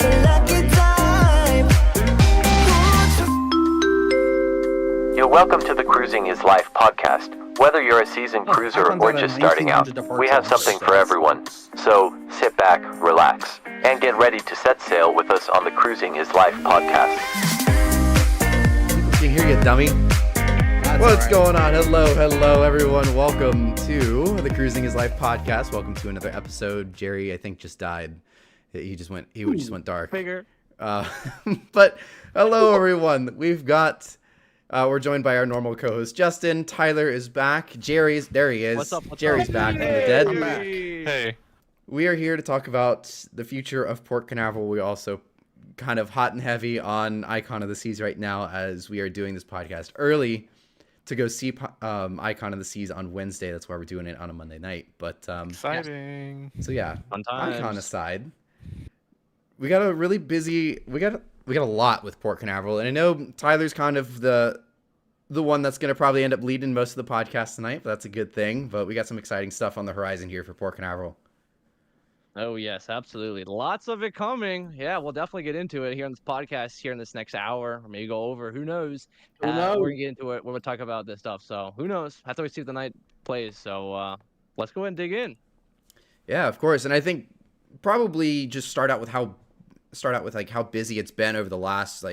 You're welcome to the Cruising is Life podcast. Whether you're a seasoned cruiser or just starting out, we have something for everyone. So sit back, relax, and get ready to set sail with us on the Cruising is Life podcast. Can you hear you, dummy? What's going on? Hello, everyone. Welcome to the Cruising is Life podcast. Welcome to another episode. Jerry, I think, just died. He just went dark. Figure. But hello, everyone. We're joined by our normal co-host Justin. Tyler is back. There he is. What's up? Jerry's back from the dead. I'm back. Hey. We are here to talk about the future of Port Canaveral. We also kind of hot and heavy on Icon of the Seas right now as we are doing this podcast early to go see Icon of the Seas on Wednesday. That's why we're doing it on a Monday night. But Exciting. So yeah, Fun times. Icon aside, we got a really busy. We got a lot with Port Canaveral, and I know Tyler's kind of the one that's going to probably end up leading most of the podcast tonight, but that's a good thing. But we got some exciting stuff on the horizon here for Port Canaveral. Oh, yes, absolutely. Lots of it coming. Yeah, we'll definitely get into it here on this podcast here in this next hour, or maybe go over. Who knows? We're going to get into it. We're going to talk about this stuff. So who knows? Have to wait see if the night plays. So let's go ahead and dig in. Yeah, of course. And I think probably just start out with how busy it's been over the last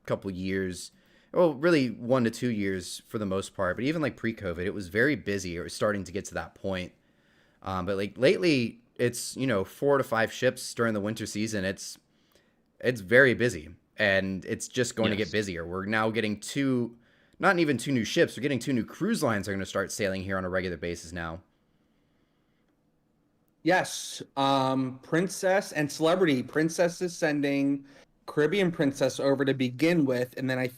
couple years. Well, really 1 to 2 years for the most part, but even pre-COVID, it was very busy. It was starting to get to that point. But lately, it's 4 to 5 ships during the winter season. It's very busy, and it's just going to get busier. We're now getting not even 2 new ships. We're getting 2 new cruise lines are going to start sailing here on a regular basis now. Yes, Princess and Celebrity. Princess is sending Caribbean Princess over to begin with, and then I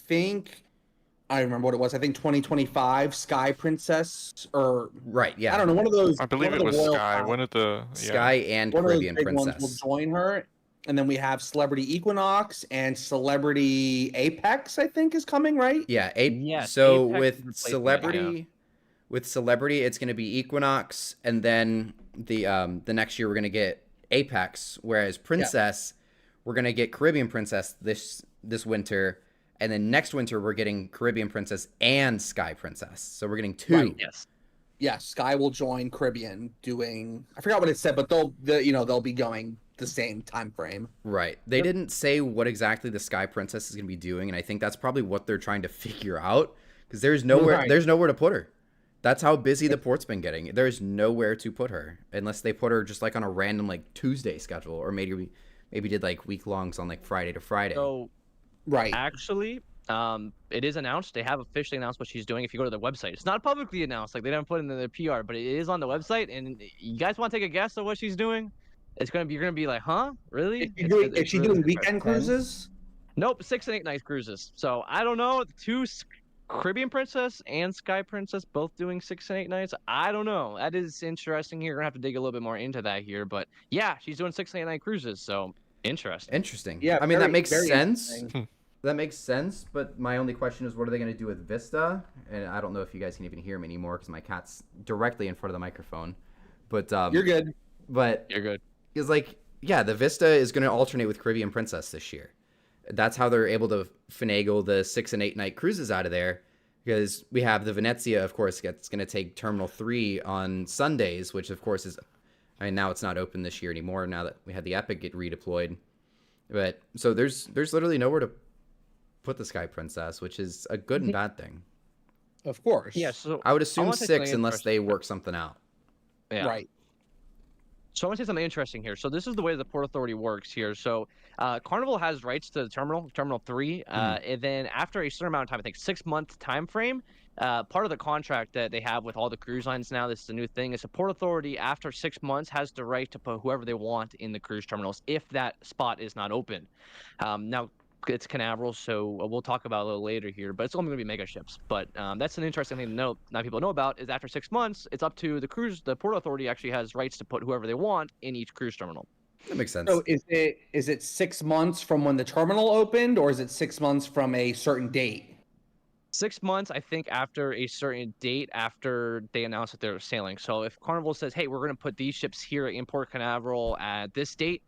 remember what it was. I think 2025 Sky Princess, or right, yeah. I don't know, one of those. I believe it was Sky. One of the Sky and one Caribbean of those big Princess ones will join her, and then we have Celebrity Equinox and Celebrity Apex. I think is coming, right? Yeah, Yes, so Apex with Celebrity, it's going to be Equinox, and then the next year we're going to get Apex, whereas Princess. Yeah. We're going to get Caribbean Princess this winter, and then next winter we're getting Caribbean Princess and Sky Princess. So we're getting 2. Right, yes. Yeah, Sky will join Caribbean doing, I forgot what it said, but they'll be going the same time frame. Right. They didn't say what exactly the Sky Princess is going to be doing, and I think that's probably what they're trying to figure out, because there's nowhere to put her. That's how busy the port's been getting. There's nowhere to put her unless they put her just on a random Tuesday schedule, or maybe did week-longs on Friday to Friday. So, right. Actually, it is announced. They have officially announced what she's doing. If you go to their website, it's not publicly announced. They didn't put it in their PR, but it is on the website. And you guys want to take a guess at what she's doing? You're gonna be like, huh? Really? Is she doing weekend cruises? Nope, 6 and 8 night cruises. So I don't know. 2 Caribbean Princess and Sky Princess both doing 6 and 8 nights. I don't know. That is interesting. You're gonna have to dig a little bit more into that here. But yeah, she's doing 6 and 8 night cruises. So. Interesting. Yeah, I mean, that makes sense. That makes sense, but my only question is, what are they going to do with Vista? And I don't know if you guys can even hear me anymore because my cat's directly in front of the microphone. But you're good. But you're good. It's the Vista is going to alternate with Caribbean Princess this year. That's how they're able to finagle the 6 and 8 night cruises out of there, because we have the Venezia, of course, that's going to take Terminal 3 on Sundays, which of course is. I mean, now it's not open this year anymore, now that we had the Epic get redeployed. But so there's literally nowhere to put the Sky Princess, which is a good and bad thing. Of course. Yeah, so I would assume 6 unless they work something out. Yeah. Right. So I want to say something interesting here. So this is the way the Port Authority works here. So Carnival has rights to the Terminal 3, and then after a certain amount of time, I think 6-month time frame, part of the contract that they have with all the cruise lines now, this is a new thing, is the Port Authority after 6 months has the right to put whoever they want in the cruise terminals if that spot is not open. Now, it's Canaveral, so we'll talk about it a little later here, but it's only going to be mega ships. But that's an interesting thing to know, not people know about, is after 6 months, it's up to the Port Authority actually has rights to put whoever they want in each cruise terminal. That makes sense. So is it 6 months from when the terminal opened, or is it 6 months from a certain date? 6 months, I think, after a certain date after they announce that they're sailing. So if Carnival says, hey, we're going to put these ships here in Port Canaveral at this date,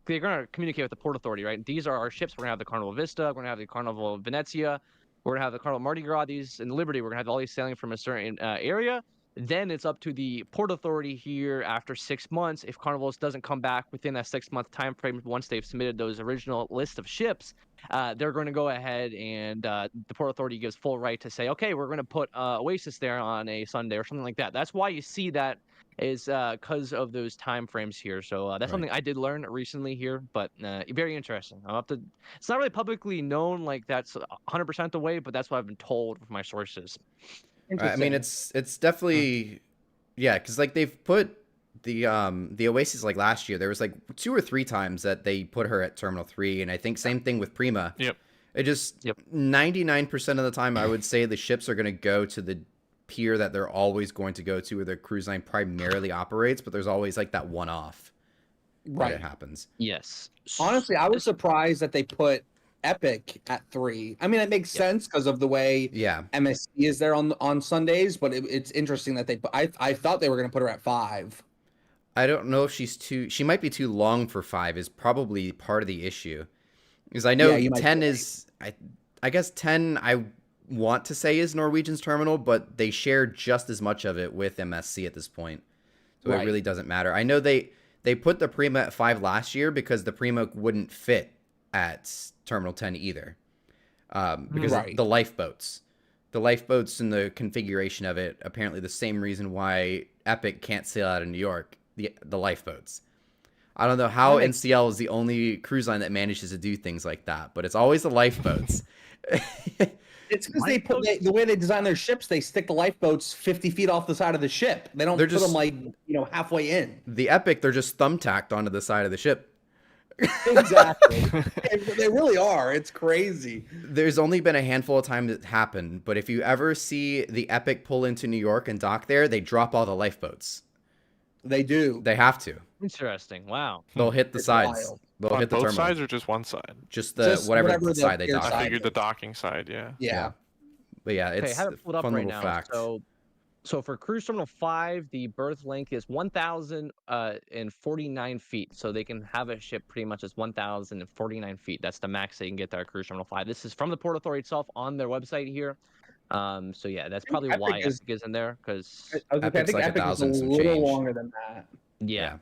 they're going to communicate with the Port Authority, right? These are our ships. We're going to have the Carnival Vista. We're going to have the Carnival Venezia. We're going to have the Carnival Mardi Gras. These in Liberty. We're going to have all these sailing from a certain area. Then it's up to the Port Authority here after 6 months. If Carnivals doesn't come back within that 6-month time frame, once they've submitted those original list of ships, they're going to go ahead and the Port Authority gives full right to say, okay, we're going to put Oasis there on a Sunday or something like that. That's why you see that is because of those time frames here. So that's something I did learn recently here, but very interesting. It's not really publicly known like that's 100% the way, but that's what I've been told from my sources. I mean, it's definitely, yeah, because like they've put the Oasis like last year. There was like 2 or 3 times that they put her at Terminal 3, and I think same thing with Prima. Yep. It just 99% of the time, I would say the ships are going to go to the pier that they're always going to go to, where their cruise line primarily operates, but there's always like that one-off. Right. It happens. Yes. Honestly, I was surprised that they put Epic at 3. I mean, it makes sense because of the way MSC is there on Sundays, but it's interesting that I thought they were going to put her at 5. I don't know if she might be too long for 5 is probably part of the issue. Because I know 10 is, I guess 10 I want to say is Norwegian's terminal, but they share just as much of it with MSC at this point. So it really doesn't matter. I know they put the Prima at 5 last year because the Prima wouldn't fit at Terminal 10 either, because of the lifeboats and the configuration of it. Apparently the same reason why Epic can't sail out of New York, the lifeboats. I don't know how NCL is the only cruise line that manages to do things like that, but it's always the lifeboats. It's because the way they design their ships, they stick the lifeboats 50 feet off the side of the ship. They don't put them like halfway in. The Epic, they're just thumbtacked onto the side of the ship. Exactly. They really are. It's crazy. There's only been a handful of times it happened, but if you ever see the Epic pull into New York and dock there, they drop all the lifeboats. They do. They have to. Interesting. Wow. They'll hit the sides. Wild. They'll hit the both terminal. sides or just one side? Just whatever side they dock. I figured the docking side. Yeah. But yeah, it's I have it pulled up fun right little now. fact. So for Cruise Terminal 5, the berth length is 1,049 feet. So they can have a ship pretty much as 1,049 feet. That's the max they can get there at Cruise Terminal 5. This is from the Port Authority itself on their website here. So yeah, that's probably why Epic is in there, because I think like Epic is a little longer than that. Yeah.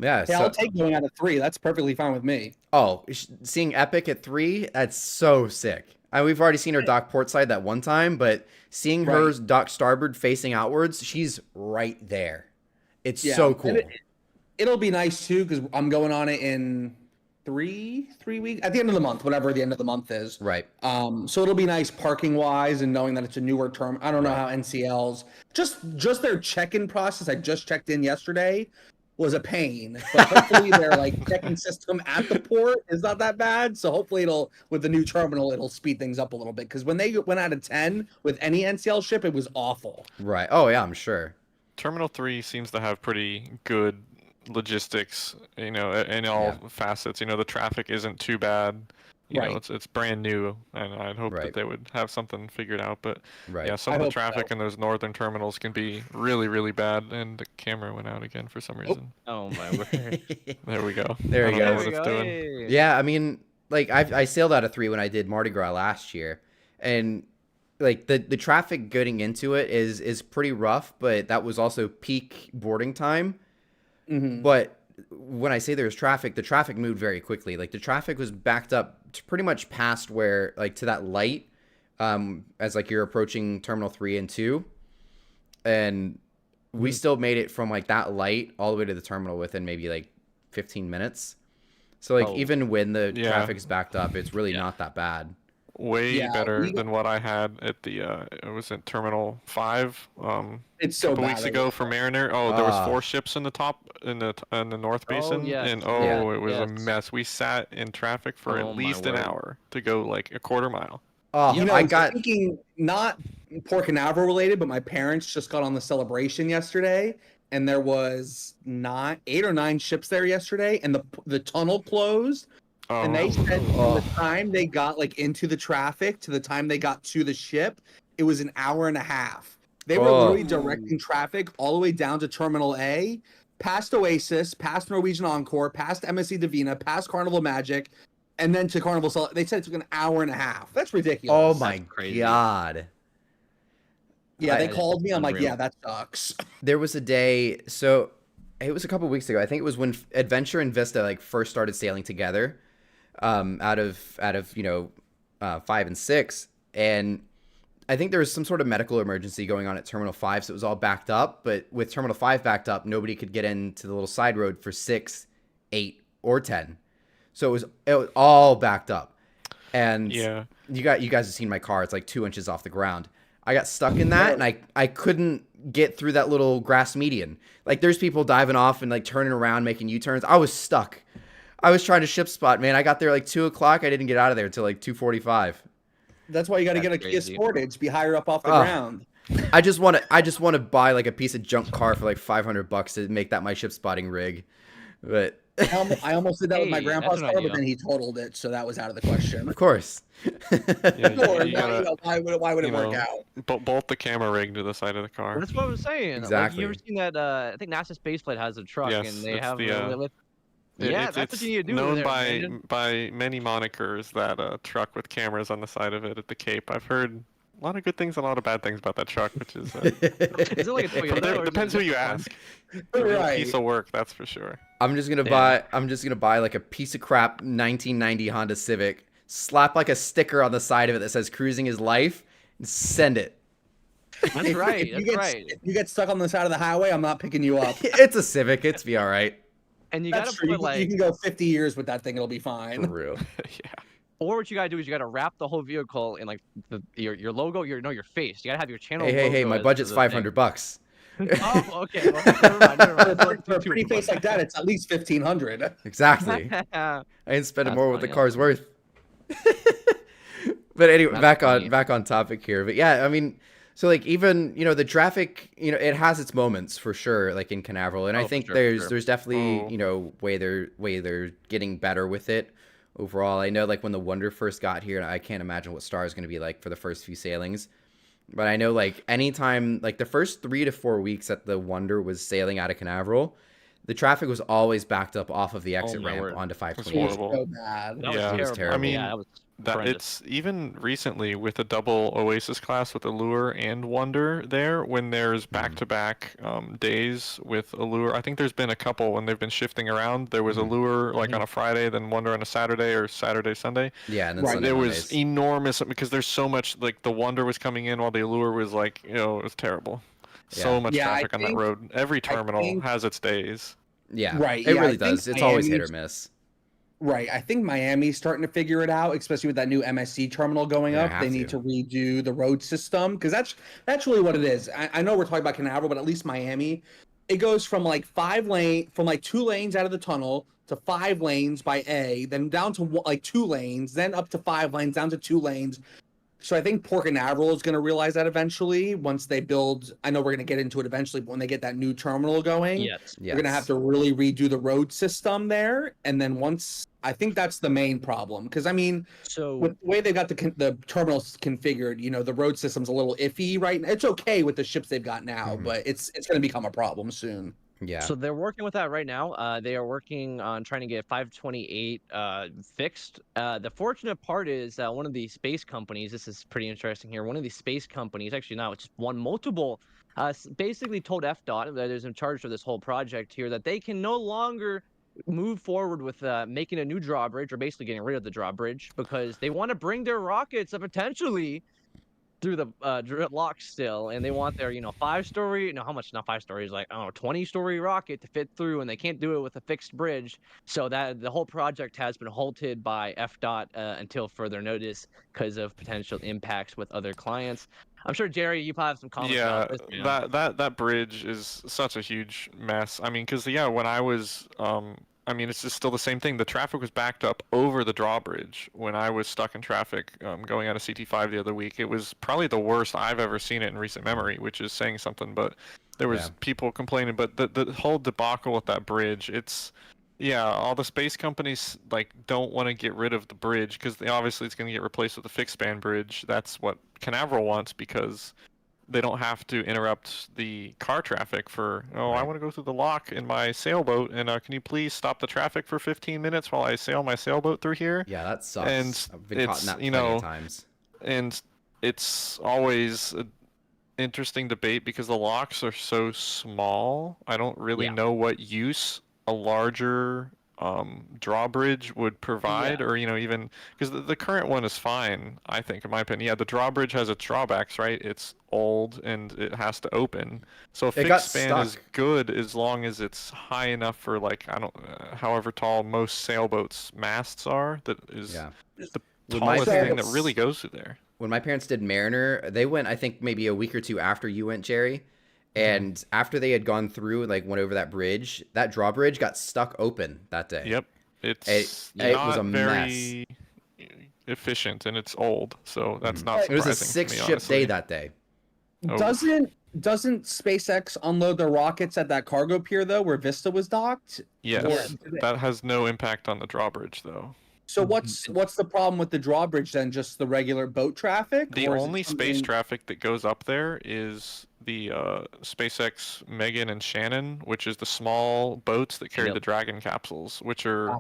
Hey, I'll take going out of 3. That's perfectly fine with me. Oh, seeing Epic at 3, that's so sick. We've already seen her dock port side that one time, but seeing her dock starboard facing outwards, she's right there. It's so cool. It'll be nice too, because I'm going on it in 3 weeks at the end of the month, whatever the end of the month is. Right. So it'll be nice parking wise and knowing that it's a newer term. I don't know how NCL's just their check-in process. I just checked in yesterday. Was a pain, but hopefully their checking system at the port is not that bad. So hopefully with the new terminal, it'll speed things up a little bit. Because when they went out of 10 with any NCL ship, it was awful. Right. Oh yeah, I'm sure. Terminal 3 seems to have pretty good logistics, in all facets. The traffic isn't too bad. You know, it's brand new, and I'd hope that they would have something figured out. But yeah, some of the traffic in those northern terminals can be really, really bad. And the camera went out again for some reason. Oh my word! There we go. There I you don't know go. what it's doing. Yeah, I mean, I sailed out of 3 when I did Mardi Gras last year, and the traffic getting into it is pretty rough. But that was also peak boarding time. Mm-hmm. But when I say there's traffic, the traffic moved very quickly. The traffic was backed up to pretty much past where, to that light, as you're approaching Terminal 3 and 2. And we still made it from that light all the way to the terminal within maybe 15 minutes. So even when the traffic is backed up, it's really not that bad. Way better than what I had at the it was at Terminal 5 it's so a couple weeks ago for Mariner. There was 4 ships in the top in the North Basin, and it was a mess. We sat in traffic for at least an hour to go a quarter mile. I got thinking not Port Canaveral related, but my parents just got on the Celebration yesterday, and there was 8 or 9 ships there yesterday, and the tunnel closed. And they said from the time they got into the traffic to the time they got to the ship, it was an hour and a half. They were literally directing traffic all the way down to Terminal A, past Oasis, past Norwegian Encore, past MSC Divina, past Carnival Magic, and then to Carnival Sol. They said it took an hour and a half. That's ridiculous. Oh my crazy. God. Yeah, they called me. I'm like, yeah, that sucks. There was a day, so it was a couple weeks ago. I think it was when Adventure and Vista like first started sailing together, out of 5 and 6, and I think there was some sort of medical emergency going on at Terminal 5, so it was all backed up. But with Terminal 5 backed up, nobody could get into the little side road for 6, 8, or 10. So it was all backed up. And yeah, you guys have seen my car. It's like 2 inches off the ground. I got stuck in that, and I couldn't get through that little grass median. Like, there's people diving off and like turning around, making U-turns. I was stuck. I was trying to ship spot, man. I got there like 2 o'clock. I didn't get out of there until like 2:45. That's why you got to get a Kia Sportage, be higher up off the ground. I just want to buy like a piece of junk car for like $500 to make that my ship spotting rig. But I almost did that with my grandpa's car, but then he totaled it, so that was out of the question. Of course. Why would it work out? Bolt the camera rig to the side of the car. That's what I was saying. Exactly. Like, you ever seen that? I think NASA Spaceplane has a truck, and they have. That's what you need to do. Known by many monikers, that truck with cameras on the side of it at the Cape. I've heard a lot of good things and a lot of bad things about that truck, which is. Is it like a Toyota? Depends who you ask. It's a real piece of work, that's for sure. I'm just gonna buy like a piece of crap 1990 Honda Civic, slap like a sticker on the side of it that says "Cruising is Life," and send it. That's right. If you get stuck on the side of the highway, I'm not picking you up. It's a Civic. It's be all right. And you gotta put you can go 50 years with that thing; it'll be fine. For real. Yeah. Or what you gotta do is you gotta wrap the whole vehicle in like your logo, your face. You gotta have your channel. Hey! My budget's $500. Oh, okay. Well, never mind. For a pretty face like that, it's at least $1,500. Exactly. I ain't spending more what the car's worth. But anyway, back on topic here. But yeah, I mean, so like even the traffic, it has its moments for sure, like in Canaveral, and I think there's definitely way they're getting better with it overall. I know like when the Wonder first got here, I can't imagine what Star is going to be like for the first few sailings. But I know, like, anytime, like, the first 3 to 4 weeks that the Wonder was sailing out of Canaveral, the traffic was always backed up off of the exit ramp onto 528. It was horrible. So bad. That was terrible. I mean, that was it's even recently with a double Oasis class with Allure and Wonder there, when there's back-to-back days with Allure. I think there's been a couple when they've been shifting around. There was Allure like on a Friday, then Wonder on a Saturday, or Saturday, Sunday. Yeah, and then Sunday, there Mondays. was enormous, because there's so much, like the Wonder was coming in while the Allure was like, it was terrible. So much traffic on that road. Every terminal has its days. Yeah, right. It really does. It's always hit or miss. Right. I think Miami's starting to figure it out, especially with that new MSC terminal going up. They need to redo the road system, because that's really what it is. I know we're talking about Canaveral, but at least Miami, it goes from like 2 lanes out of the tunnel to 5 lanes by A, then down to like 2 lanes, then up to 5 lanes, down to 2 lanes. So I think Port Canaveral is going to realize that eventually once they build. I know we're going to get into it eventually, but when they get that new terminal going, they're going to have to really redo the road system there. And then once, I think that's the main problem, because I mean, with the way they've got the terminals configured, the road system's a little iffy right now. It's okay with the ships they've got now, but it's going to become a problem soon. Yeah. So they're working with that right now. They are working on trying to get 528 fixed. The fortunate part is one of the space companies, this is pretty interesting here, one of the space companies, actually not, just one multiple, basically told FDOT, that is in charge of this whole project here, that they can no longer move forward with making a new drawbridge, or basically getting rid of the drawbridge, because they want to bring their rockets potentially through the lock still, and they want their 5-story, how much, not 5 stories, like 20-story rocket to fit through, and they can't do it with a fixed bridge. So that the whole project has been halted by FDOT until further notice, because of potential impacts with other clients. I'm sure, Jerry, you probably have some comments about this. Yeah, that bridge is such a huge mess. I mean, because when I was it's just still the same thing. The traffic was backed up over the drawbridge when I was stuck in traffic going out of CT5 the other week. It was probably the worst I've ever seen it in recent memory, which is saying something. But there was people complaining. But the whole debacle with that bridge, all the space companies don't want to get rid of the bridge, because obviously it's going to get replaced with a fixed span bridge. That's what Canaveral wants, because they don't have to interrupt the car traffic for, I want to go through the lock in my sailboat, and can you please stop the traffic for 15 minutes while I sail my sailboat through here? Yeah, that sucks. And I've been caught in that plenty of times. And it's always an interesting debate because the locks are so small. I don't really know what use a larger drawbridge would provide, or even because the current one is fine, I think, in my opinion. Yeah, the drawbridge has its drawbacks, right? It's old and it has to open. So a fixed span is good as long as it's high enough for however tall most sailboats masts are. That is the tallest thing that really goes through there. When my parents did Mariner, they went, I think, maybe a week or two after you went, Jerry. And after they had gone through and went over that bridge, that drawbridge got stuck open that day. Yep, it was a very efficient, and it's old, so that's not surprising. It was a 6-ship day that day. Doesn't SpaceX unload their rockets at that cargo pier though, where Vista was docked? Yes, that has no impact on the drawbridge though. So what's the problem with the drawbridge then? Just the regular boat traffic? The only space traffic that goes up there is the SpaceX Megan and Shannon, which is the small boats that carry the Dragon capsules, which are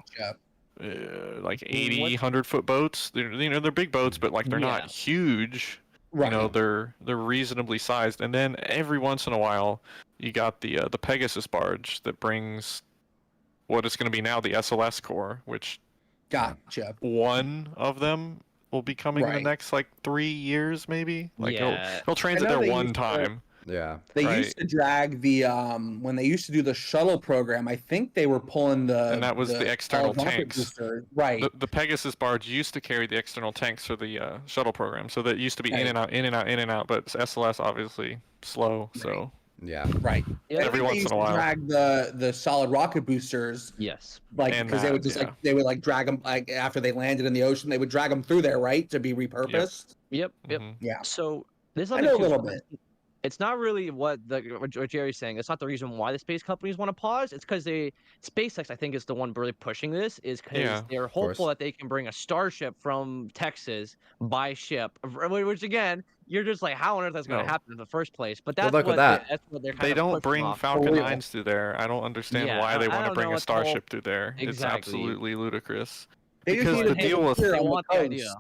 80, 100-foot boats. They're big boats, but they're not huge. Right. They're reasonably sized. And then every once in a while, you got the Pegasus barge that brings what is going to be now the SLS core, which one of them will be coming in the next 3 years, maybe. He'll transit there one time. They used to drag the when they used to do the shuttle program. I think they were pulling and that was the external tanks. Right. The Pegasus barge used to carry the external tanks for the shuttle program, so that used to be in and out, in and out, in and out. But SLS obviously slow, so. Yeah. Right. Every once in a while. Drag the solid rocket boosters. Yes. Because they would just they would drag them after they landed in the ocean. They would drag them through there, right, to be repurposed. Yep. Mm-hmm. Yeah. So this I know a little bit. It's not really what Jerry's saying. It's not the reason why the space companies want to pause. It's because SpaceX, I think, is the one really pushing this. Is because they're hopeful that they can bring a Starship from Texas by ship. Which again, you're just how on earth that's going to happen in the first place? But that's what they're kind They of don't bring off. Falcon 9s through there. I don't understand why they want to bring a Starship through there. Exactly. It's absolutely ludicrous. Because the deal with they want the idea.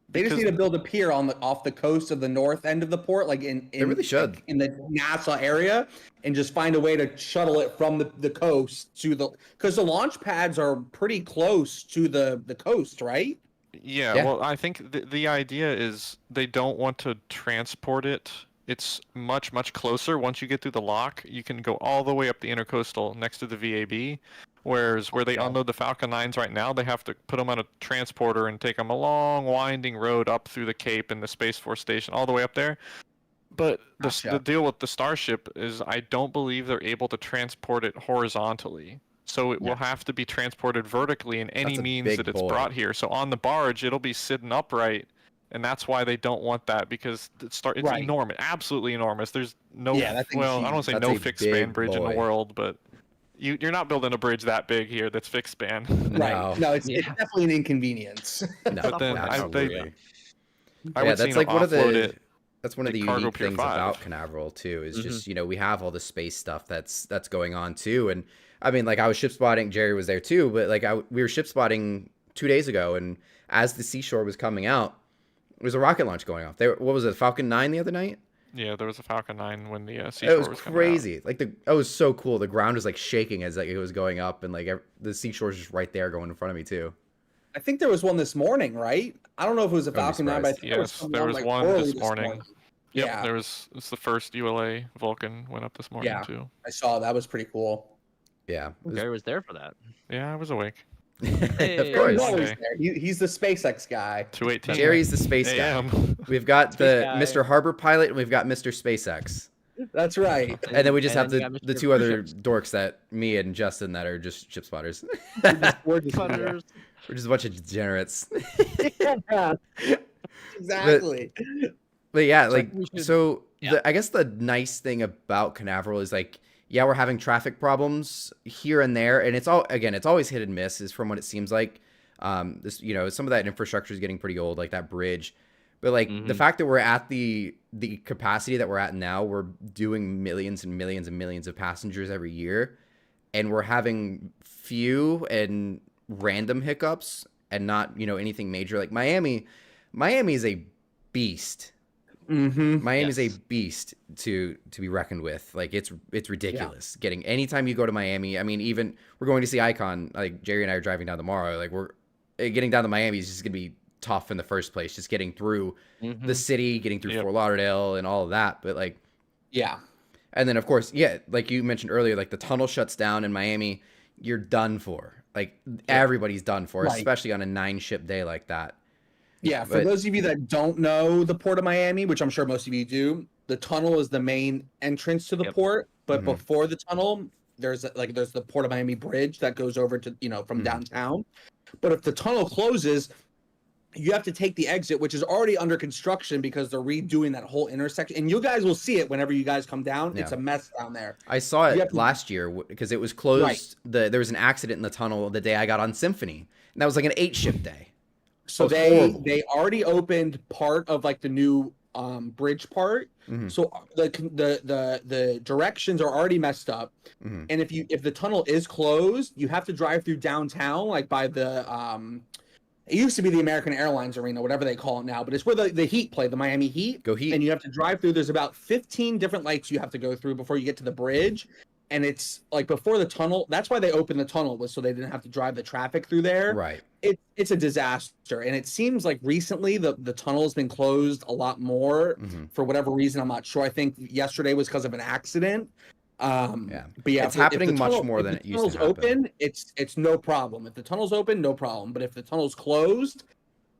They just need to build a pier off the coast of the north end of the port, they really should in the NASA area, and just find a way to shuttle it from the coast to because the launch pads are pretty close to the coast, right? Yeah. Well, I think the idea is they don't want to transport it. It's much, much closer. Once you get through the lock, you can go all the way up the intercoastal next to the VAB. Whereas where they unload the Falcon 9s right now, they have to put them on a transporter and take them a long, winding road up through the Cape and the Space Force Station, all the way up there. But the deal with the Starship is I don't believe they're able to transport it horizontally. So it will have to be transported vertically in any means that it's brought here. So on the barge, it'll be sitting upright. And that's why they don't want that, because it's enormous, absolutely enormous. There's no, I don't want to say no fixed span bridge in the world, but you're not building a bridge that big here that's fixed span. Right. No, it's definitely an inconvenience. No, but then I would that's one of the unique things about Canaveral too. Is just we have all the space stuff that's going on too, and I mean I was ship spotting. Jerry was there too, but we were ship spotting 2 days ago, and as the Seashore was coming out, there was a rocket launch going off. What was it, Falcon 9 the other night? Yeah, there was a Falcon 9 when the Seashore was crazy. Coming out. It was so cool. The ground was shaking as it was going up, and the Seashore's just right there going in front of me too. I think there was one this morning, right? I don't know if it was a Falcon 9, but I think there was one this morning. Yep, it's the first ULA Vulcan went up this morning too. I saw that was pretty cool. Yeah, Gary was there for that. Yeah, I was awake. Of course. He's the SpaceX guy. 2:18. Jerry's the space guy. We've got Mr. Harbor Pilot, and we've got Mr. SpaceX. That's right. And then we just have the two other dorks me and Justin that are just ship spotters. We're just a bunch of degenerates. Exactly. But yeah, I guess the nice thing about Canaveral is we're having traffic problems here and there, and it's always hit and miss, is from what it seems like. Some of that infrastructure is getting pretty old, like that bridge. But like the fact that we're at the capacity that we're at now, we're doing millions and millions and millions of passengers every year, and we're having few and random hiccups and not, anything major. Like Miami is a beast. Miami's a beast to be reckoned with. Like it's ridiculous. Getting anytime you go to Miami, I mean, even we're going to see Icon. Like Jerry and I are driving down tomorrow. Like we're getting down to Miami is just gonna be tough in the first place. Just getting through the city, getting through Fort Lauderdale, and all of that. But like, and then of course, like you mentioned earlier, like the tunnel shuts down in Miami, you're done for. Like everybody's done for, especially on a 9-ship day like that. Yeah, for those of you that don't know the Port of Miami, which I'm sure most of you do, the tunnel is the main entrance to the port. But before the tunnel, there's the Port of Miami bridge that goes over to, from downtown. But if the tunnel closes, you have to take the exit, which is already under construction because they're redoing that whole intersection. And you guys will see it whenever you guys come down. It's a mess down there. I saw it last year because it was closed. There was an accident in the tunnel the day I got on Symphony. And that was like an 8-ship day. So they already opened part of like the new bridge part. So the directions are already messed up. And if the tunnel is closed, you have to drive through downtown, like by the it used to be the American Airlines Arena, whatever they call it now, but it's where the Heat play, the Miami Heat. Go Heat. And you have to drive through. There's about 15 different lights you have to go through before you get to the bridge. And it's like before the tunnel. That's why they opened the tunnel, was so they didn't have to drive the traffic through there. Right. It's a disaster. And it seems like recently the tunnel has been closed a lot more for whatever reason. I'm not sure. I think yesterday was because of an accident. But it's happening much more than it used to happen. Open, it's no problem. If the tunnel's open, no problem. But if the tunnel's closed,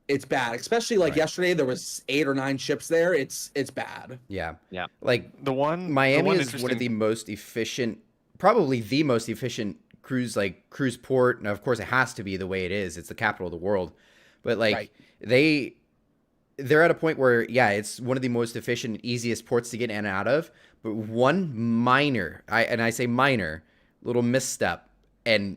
it's bad. Especially like yesterday, there was 8 or 9 ships there. It's bad. Yeah. Like Miami is one of the most efficient, probably the most efficient cruise port. And of course, it has to be the way it is. It's the capital of the world. But they're at a point where it's one of the most efficient, easiest ports to get in and out of. But one minor, I say minor, little misstep, and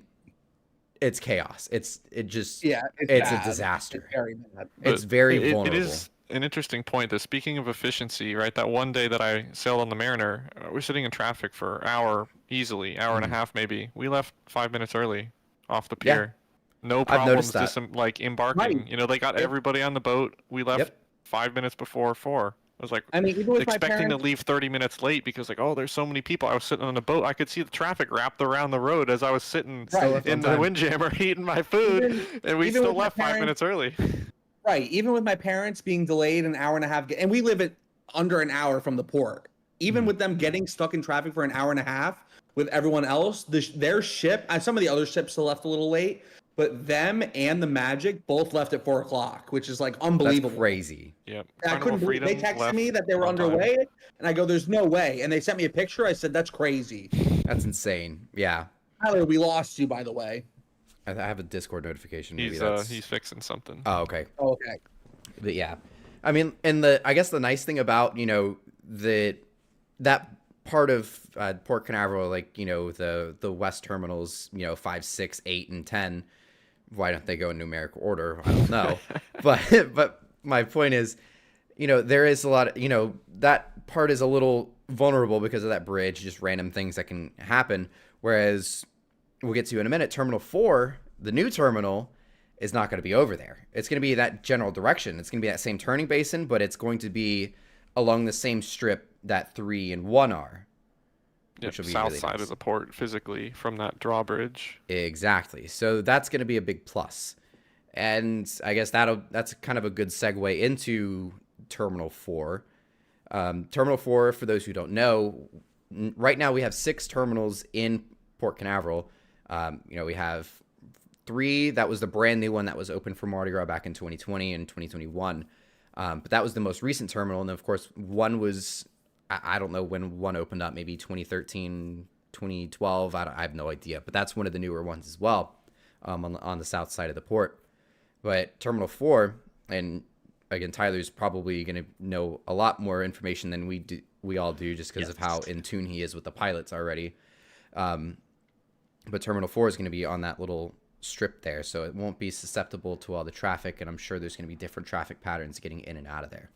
it's chaos. It's a disaster. It's very bad. It's very vulnerable. It is an interesting point that, speaking of efficiency, right? That one day that I sailed on the Mariner, we're sitting in traffic for an hour easily, hour and a half maybe. We left 5 minutes early off the pier. No problems, just embarking. Right. They got everybody on the boat. We left 5 minutes before 4. I was like, expecting to leave 30 minutes late because there's so many people. I was sitting on the boat. I could see the traffic wrapped around the road as I was sitting in the windjammer eating my food, and we still left 5 minutes early. Right. Even with my parents being delayed an hour and a half, and we live at under an hour from the port, even with them getting stuck in traffic for an hour and a half with everyone else, their ship, some of the other ships still left a little late, but them and the Magic both left at 4 o'clock, which is unbelievable. That's crazy. Yep. I couldn't believe they texted me that they were underway, and I go, "There's no way." And they sent me a picture. I said, "That's crazy." That's insane. Yeah. Tyler, we lost you, by the way. I have a Discord notification. Maybe he's fixing something. Oh, okay. Okay. But yeah, I mean, and I guess the nice thing about that part of Port Canaveral, the west terminals, 5, 6, 8, and 10. Why don't they go in numerical order? I don't know. but my point is, there is a lot of, that part is a little vulnerable because of that bridge, just random things that can happen. Whereas we'll get to in a minute, Terminal 4, the new terminal, is not going to be over there. It's going to be that general direction. It's going to be that same turning basin, but it's going to be along the same strip that 3 and 1 are. Which will be south side of the port physically from that drawbridge. Exactly. So that's going to be a big plus. And I guess that's kind of a good segue into Terminal 4. Terminal 4, for those who don't know, right now we have 6 terminals in Port Canaveral. We have 3. That was the brand new one that was open for Mardi Gras back in 2020 and 2021. But that was the most recent terminal. And then, of course, one was... I don't know when one opened up, maybe 2013, 2012. I have no idea, but that's one of the newer ones as well, on the south side of the port. But Terminal 4, and again, Tyler's probably going to know a lot more information than we all do, just because of how in tune he is with the pilots already. But Terminal 4 is going to be on that little strip there, so it won't be susceptible to all the traffic, and I'm sure there's going to be different traffic patterns getting in and out of there.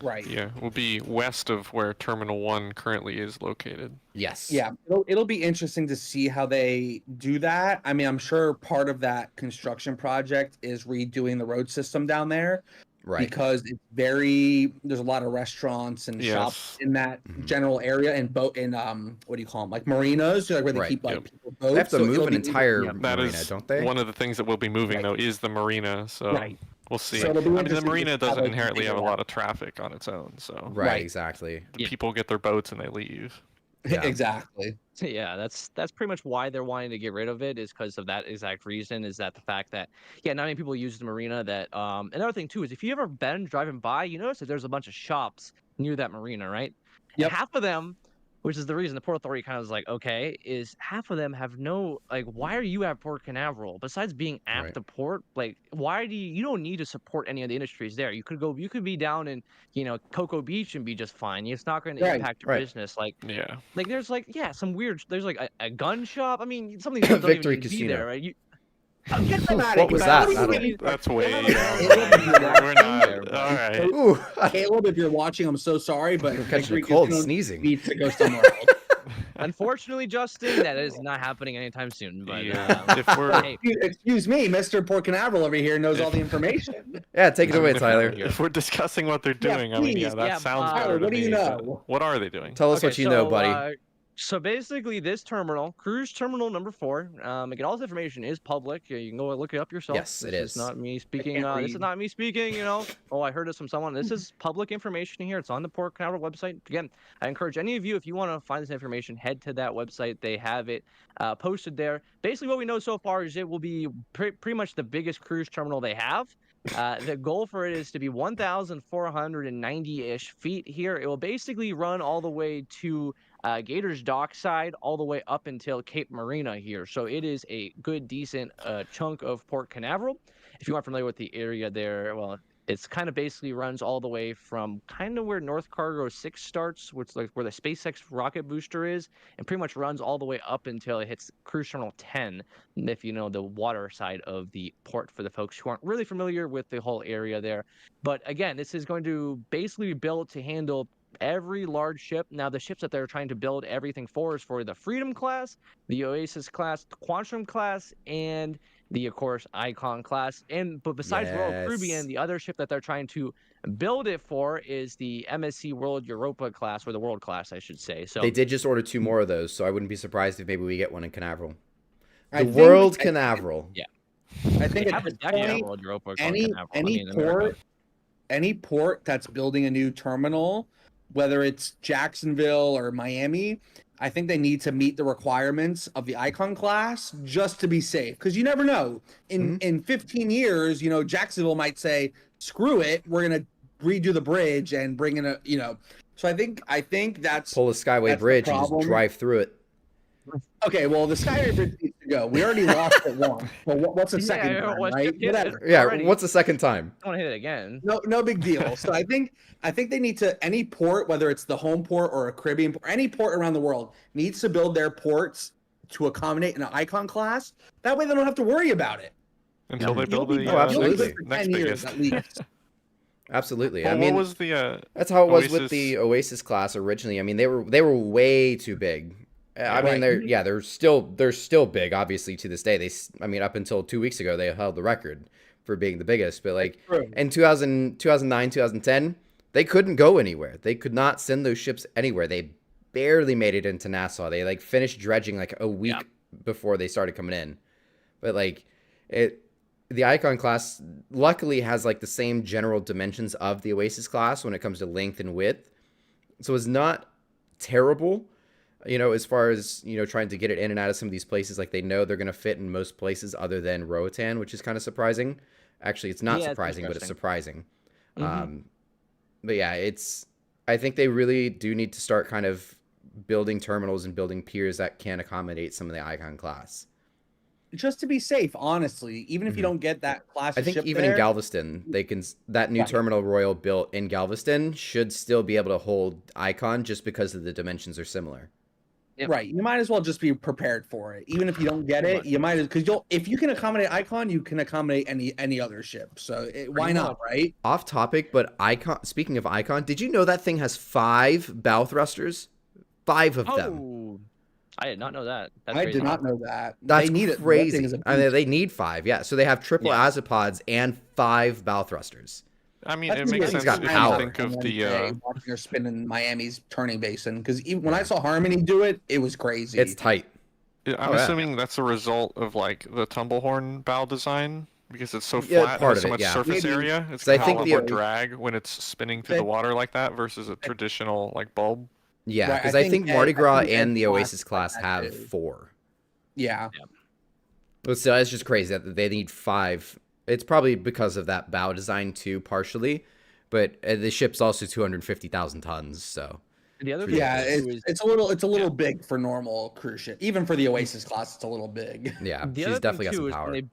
Right. Yeah, we'll be west of where Terminal 1 currently is located. Yes. Yeah, it'll be interesting to see how they do that. I mean, I'm sure part of that construction project is redoing the road system down there. Right. Because it's there's a lot of restaurants and shops in that general area, and what do you call them, like marinas, like where they keep like people boats. They have to move an entire marina, don't they? One of the things that we'll be moving though is the marina, so we'll see. So I mean, the marina doesn't inherently have a lot of traffic on its own, so right, exactly. People get their boats and they leave. Yeah. Exactly. Yeah, that's pretty much why they're wanting to get rid of it, is because of that exact reason. Is that the fact that not many people use the marina. That another thing too is, if you ever been driving by, you notice that there's a bunch of shops near that marina, right? Yep. And half of them, which is the reason the Port Authority kind of is like, okay, is half of them have no, like, why are you at Port Canaveral? Besides being at the port, like, why do you don't need to support any of the industries there. You could be down in, Cocoa Beach and be just fine. It's not going to impact your business. Like, there's some weird, there's like a gun shop. I mean, some of these don't Victory even need to Casino. be there, right? What was that? That's way we're not. All right. Ooh. Caleb, if you're watching, I'm so sorry, but You're catching a cold sneezing. Needs to go somewhere else. Unfortunately, Justin, that is not happening anytime soon. But if we're excuse me, Mr. Port Canaveral over here knows all the information. Yeah, take it away, Tyler. If we're discussing what they're doing, I mean, that sounds better to what do you me, know? but What are they doing? Tell us what you know, buddy. So basically, this terminal, cruise terminal number 4, again, all this information is public. You can go look it up yourself. Yes, it is. This is not me speaking. This is not me speaking. Oh, I heard this from someone. This is public information here. It's on the Port Canaveral website. Again, I encourage any of you, if you want to find this information, head to that website. They have it posted there. Basically, what we know so far is it will be pretty much the biggest cruise terminal they have. The goal for it is to be 1,490-ish feet here. It will basically run all the way to Gators Dockside, all the way up until Cape Marina here. So it is a good, decent chunk of Port Canaveral. If you aren't familiar with the area there, well, it's kind of basically runs all the way from kind of where North Cargo 6 starts, which is like where the SpaceX rocket booster is, and pretty much runs all the way up until it hits Cruise Terminal 10, if you know the water side of the port, for the folks who aren't really familiar with the whole area there. But again, this is going to basically be built to handle every large ship. Now, the ships that they're trying to build everything for is for the Freedom class, the Oasis class, the Quantum class, and the, of course, Icon class. But besides Royal Caribbean, the other ship that they're trying to build it for is the MSC World Europa class, or the World class, I should say. So they did just order 2 more of those, so I wouldn't be surprised if maybe we get one in Canaveral. World Canaveral. I think at this point, World Europa, any port that's building a new terminal, whether it's Jacksonville or Miami, I think they need to meet the requirements of the Icon class just to be safe. Because you never know. In 15 years, Jacksonville might say, screw it, we're going to redo the bridge and bring in a. So I think that's... Pull a Skyway bridge and just drive through it. Okay, well, the Skyway bridge needs to go. We already lost it once. Well, what's the second time, right? Whatever. Yeah, what's the second time? I want to hit it again. No big deal. So I think they need to, any port, whether it's the home port or a Caribbean port, any port around the world needs to build their ports to accommodate an Icon class. That way they don't have to worry about it. Until they build the next biggest. At least. Absolutely. Well, I mean, what was the, that's how it was Oasis... with the Oasis class originally. I mean, they were way too big. I mean, they're still big, obviously, to this day. Up until 2 weeks ago, they held the record for being the biggest. But like in 2009, 2010, they couldn't go anywhere. They could not send those ships anywhere. They barely made it into Nassau. They like finished dredging like a week before they started coming in. But like the Icon class luckily has like the same general dimensions of the Oasis class when it comes to length and width. So it's not terrible. As far as, trying to get it in and out of some of these places, like they know they're going to fit in most places other than Roatan, which is kind of surprising. Actually, it's not surprising, but it's surprising. But yeah, I think they really do need to start kind of building terminals and building piers that can accommodate some of the Icon class. Just to be safe, honestly, even if you don't get that class I think ship even there, in Galveston, that new terminal Royal built in Galveston should still be able to hold Icon just because of the dimensions are similar. Yep. Right. You might as well just be prepared for it. Even if you don't get it, you might, because if you can accommodate Icon, you can accommodate any other ship. So why not, right? Off topic, but Icon. Speaking of Icon, did you know that thing has 5 bow thrusters? 5 of them. Oh, I did not know that. That's I crazy. did not know that. That's they need crazy. It. I mean, they need 5. Yeah. So they have triple azipods and 5 bow thrusters. I mean, That's it makes sense got if power. you think of the watching her spin in Miami's turning basin, because even when I saw Harmony do it, it was crazy. It's tight. I'm assuming that's a result of like the tumblehorn bow design because it's so flat, part has of so it, much surface area. It's So I gonna think have a lot more drag when it's spinning through the water like that versus a traditional like bulb. Yeah, Right, because I I think think Mardi Gras Ed and the class Oasis class like that have too. 4. Yeah. So it's just crazy that they need 5. It's probably because of that bow design too, partially, but the ship's also 250,000 tons. So The other Yeah, thing it's a little big for normal cruise ship. Even for the Oasis class, it's a little big. yeah, the she's other definitely thing got too some is when power. they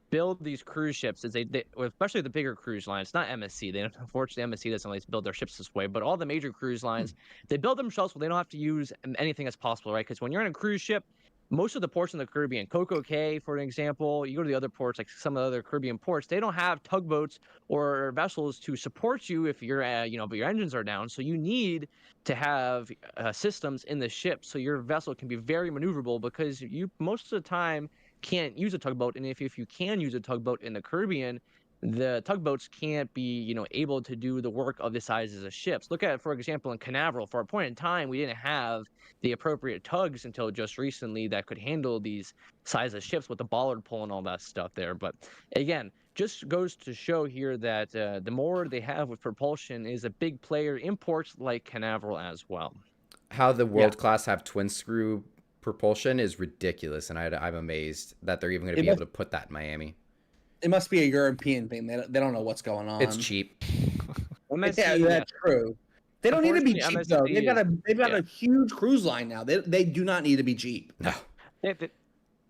build these cruise ships, is well, especially the bigger cruise lines, not MSC. They unfortunately MSC doesn't like to build their ships this way, but all the major cruise lines, they build themselves so they don't have to use anything as possible, right? Because when you're in a cruise ship, most of the ports in the Caribbean, Coco Cay, for an example, you go to the other ports, like some of the other Caribbean ports, they don't have tugboats or vessels to support you if you're, but your engines are down. So you need to have systems in the ship so your vessel can be very maneuverable, because you most of the time can't use a tugboat, and if you can use a tugboat in the Caribbean, the tugboats can't be able to do the work of the sizes of ships. Look at, for example, in Canaveral. For a point in time, we didn't have the appropriate tugs until just recently that could handle these size of ships with the bollard pull and all that stuff there. But again, just goes to show here that the more they have with propulsion is a big player in ports like Canaveral as well. How the world class have twin screw propulsion is ridiculous, and I'm amazed that they're even going to be able to put that in Miami. It must be a European thing. They don't know what's going on. It's cheap. MSC, yeah, that's true. They don't need to be cheap though. They've got a huge cruise line now. They do not need to be cheap. No.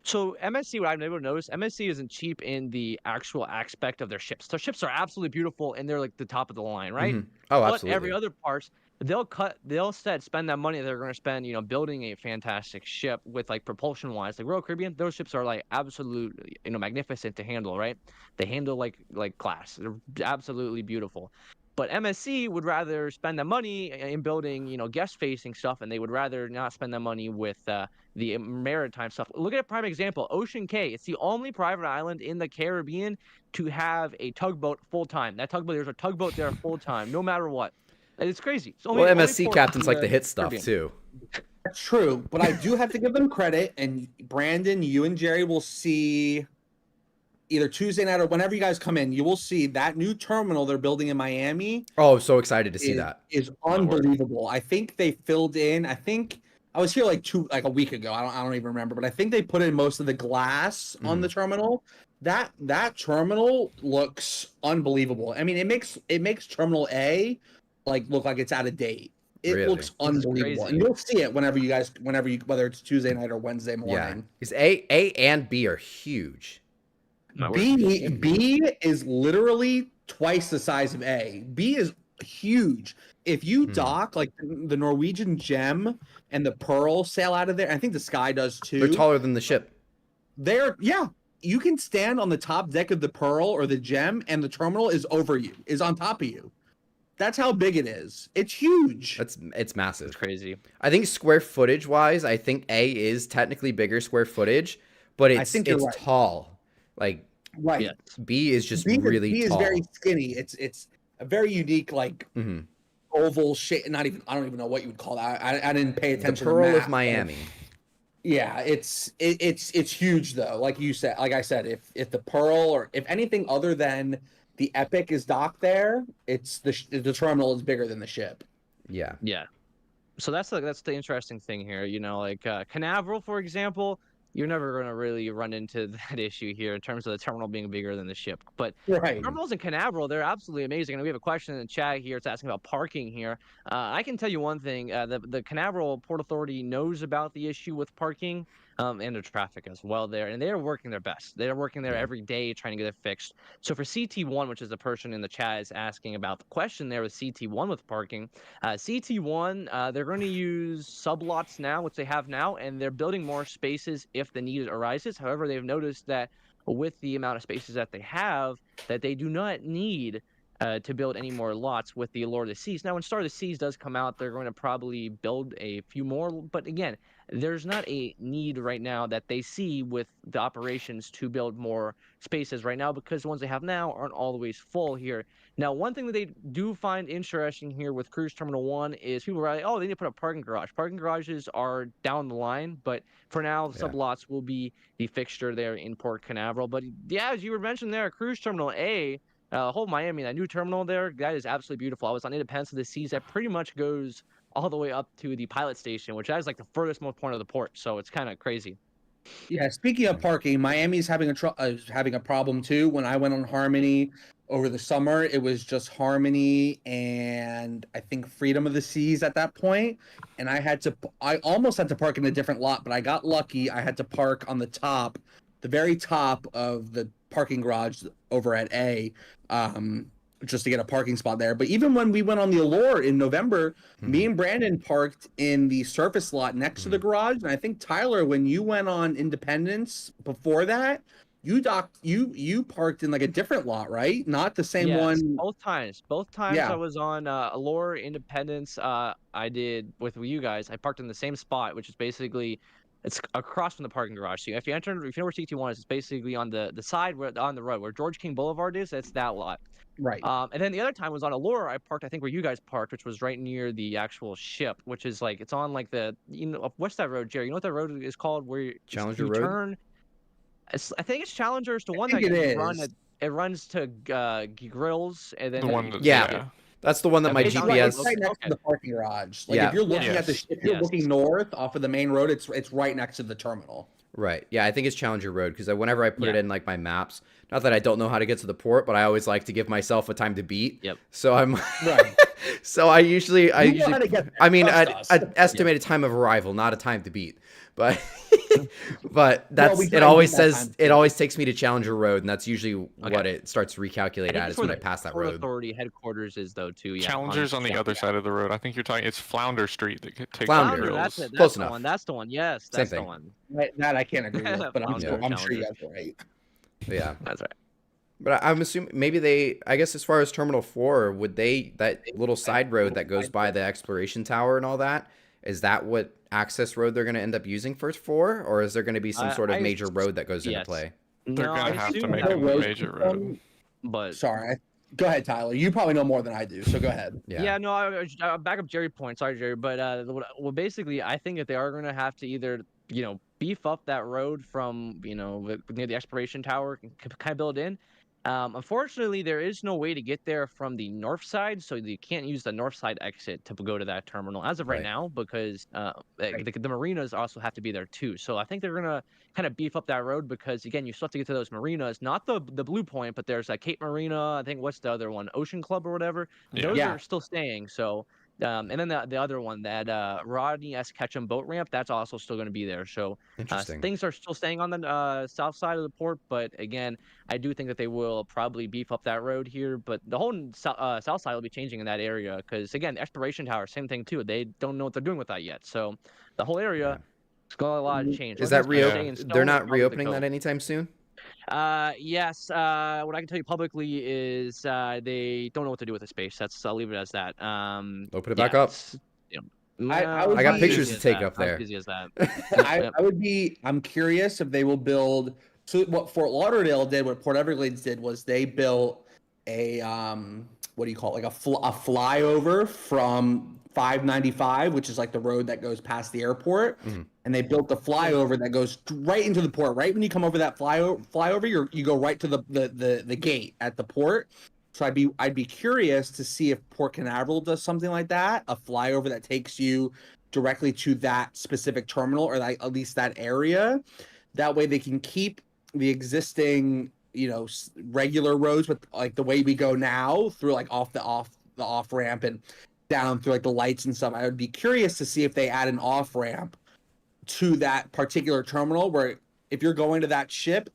So MSC, what I've never noticed, MSC isn't cheap in the actual aspect of their ships. Their ships are absolutely beautiful, and they're like the top of the line, right? Mm-hmm. Oh, absolutely. But every other parts, they'll spend that money they're going to spend, building a fantastic ship with like propulsion wise. Like Royal Caribbean, those ships are like absolutely, magnificent to handle, right? They handle like class. They're absolutely beautiful. But MSC would rather spend the money in building, guest-facing stuff, and they would rather not spend the money with the maritime stuff. Look at a prime example, Ocean Cay. It's the only private island in the Caribbean to have a tugboat full-time. That tugboat, there's a tugboat there full-time, no matter what. It's crazy. It's only, MSC captains like to hit stuff, Caribbean. too. That's true, but I do have to give them credit, and Brandon, you and Jerry will see either Tuesday night or whenever you guys come in, you will see that new terminal they're building in Miami. Oh, so excited to see that. Is unbelievable. I think they filled in. I think I was here like a week ago. I don't even remember, but I think they put in most of the glass on the terminal. That terminal looks unbelievable. I mean, it makes Terminal A look like it's out of date. It looks unbelievable, and you'll see it whether it's Tuesday night or Wednesday morning. Yeah, because A and B are huge. B is literally twice the size of A. B is huge. If you dock, like the Norwegian Gem and the Pearl sail out of there, I think the Sky does too. They're taller than the ship. You can stand on the top deck of the Pearl or the Gem, and the terminal is over you, is on top of you. That's how big it is. It's huge. It's massive. It's crazy. I think square footage wise, I think A is technically bigger square footage, but it's tall. Like right. Yeah. B is just really B tall. is very skinny. It's a very unique oval shape. I don't even know what you would call that. I didn't pay attention. The Pearl to the map, of Miami. Yeah, it's huge though. Like I said, if the Pearl or if anything other than the Epic is docked there, it's the terminal is bigger than the ship. Yeah. Yeah. So that's the interesting thing here. Canaveral, for example, you're never going to really run into that issue here in terms of the terminal being bigger than the ship. But terminals in Canaveral, they're absolutely amazing. And we have a question in the chat here. It's asking about parking here. I can tell you one thing. The Canaveral Port Authority knows about the issue with parking. and the traffic as well there. And they're working their best. They're working there every day trying to get it fixed. So for CT1, which is the person in the chat is asking about the question there with CT1 with parking, CT1, they're going to use sublots now, which they have now, and they're building more spaces if the need arises. However, they've noticed that with the amount of spaces that they have, that they do not need to build any more lots with the Allure of the Seas. Now, when Star of the Seas does come out, they're going to probably build a few more. But again, there's not a need right now that they see with the operations to build more spaces right now because the ones they have now aren't always full here. Now, one thing that they do find interesting here with Cruise Terminal 1 is people are like, oh, they need to put a parking garage. Parking garages are down the line, but for now, the sublots will be the fixture there in Port Canaveral. But yeah, as you were mentioning there, Cruise Terminal A, whole Miami, that new terminal there, that is absolutely beautiful. I was on Independence of the Seas. That pretty much goes all the way up to the pilot station, which is like the furthest most point of the port. So it's kind of crazy. Yeah, speaking of parking, Miami's having a problem too. When I went on Harmony over the summer, it was just Harmony and I think Freedom of the Seas at that point, and I almost had to park in a different lot, but I got lucky. I had to park on the very top of the parking garage over at A, just to get a parking spot there. But even when we went on the Allure in November, me and Brandon parked in the surface lot next to the garage. And I think Tyler, when you went on Independence before that, you parked in like a different lot, right? Not the same one. Both times I was on Allure Independence. I did with you guys. I parked in the same spot, which is basically it's across from the parking garage. So if you know where CT1 is, it's basically on the side on the road where George King Boulevard is. That's that lot. Right. And then the other time was on Allure. I parked, I think, where you guys parked, which was right near the actual ship, which is like it's on like the what's that road, Jerry? You know what that road is called? Where Challenger you Road. Turn. I think it's Challenger. It's the one that it runs to Grills, and then the one that's the one that my GPS. It's right next to the parking garage. Like if you're looking at the ship, you're looking north off of the main road. It's right next to the terminal. Right. Yeah, I think it's Challenger Road because whenever I put it in like my maps, not that I don't know how to get to the port, but I always like to give myself a time to beat. Yep. So I'm right. So I usually I mean an estimated time of arrival, not a time to beat. But it always takes me to Challenger Road, and that's usually what it starts to recalculate at is when I pass that road. Authority headquarters is though too. Yeah. Challenger's on the other side of the road. I think you're talking. It's Flounder Street that takes Flounder. That's close the enough. one. That's the one. Yes, that's the one. That I can't agree with, but I'm sure you guys are right. Yeah, that's right. But I'm assuming maybe I guess as far as Terminal 4, would that little side road that goes by the exploration tower and all that, is that what access road they're going to end up using for 4, or is there going to be some sort of major road that goes into play? They're going to have to make a major road. But sorry, go ahead, Tyler. You probably know more than I do, so go ahead. Yeah, no, I'll back up Jerry's point. Sorry, Jerry, but well, basically, I think that they are going to have to either beef up that road from near the exploration tower and kind of build in. Unfortunately, there is no way to get there from the north side, so you can't use the north side exit to go to that terminal as of right now because the marinas also have to be there too. So I think they're gonna kind of beef up that road because again, you still have to get to those marinas, not the Blue Point, but there's Cape Marina. I think what's the other one, Ocean Club or whatever. Those are still staying. So. And then the other one, that Rodney S. Ketchum boat ramp, that's also still going to be there. So things are still staying on the south side of the port. But again, I do think that they will probably beef up that road here. But the whole south side will be changing in that area because, again, the exploration tower, same thing too. They don't know what they're doing with that yet. So the whole area is going to a lot of change. Is that reopened? They're not reopening that anytime soon? Yes. What I can tell you publicly is they don't know what to do with the space. I'll leave it as that. Open it back up. I got pictures to take up there. Easy as that. I'm curious if they will build. So what Fort Lauderdale did, what Port Everglades did, was they built a what do you call it? Like a flyover from 595, which is like the road that goes past the airport, and they built the flyover that goes right into the port. Right when you come over that flyover, you go right to the gate at the port. So I'd be curious to see if Port Canaveral does something like that, a flyover that takes you directly to that specific terminal or at least that area. That way they can keep the existing regular roads with like the way we go now through like off the off ramp and down through like the lights and stuff. I would be curious to see if they add an off ramp to that particular terminal, where if you're going to that ship,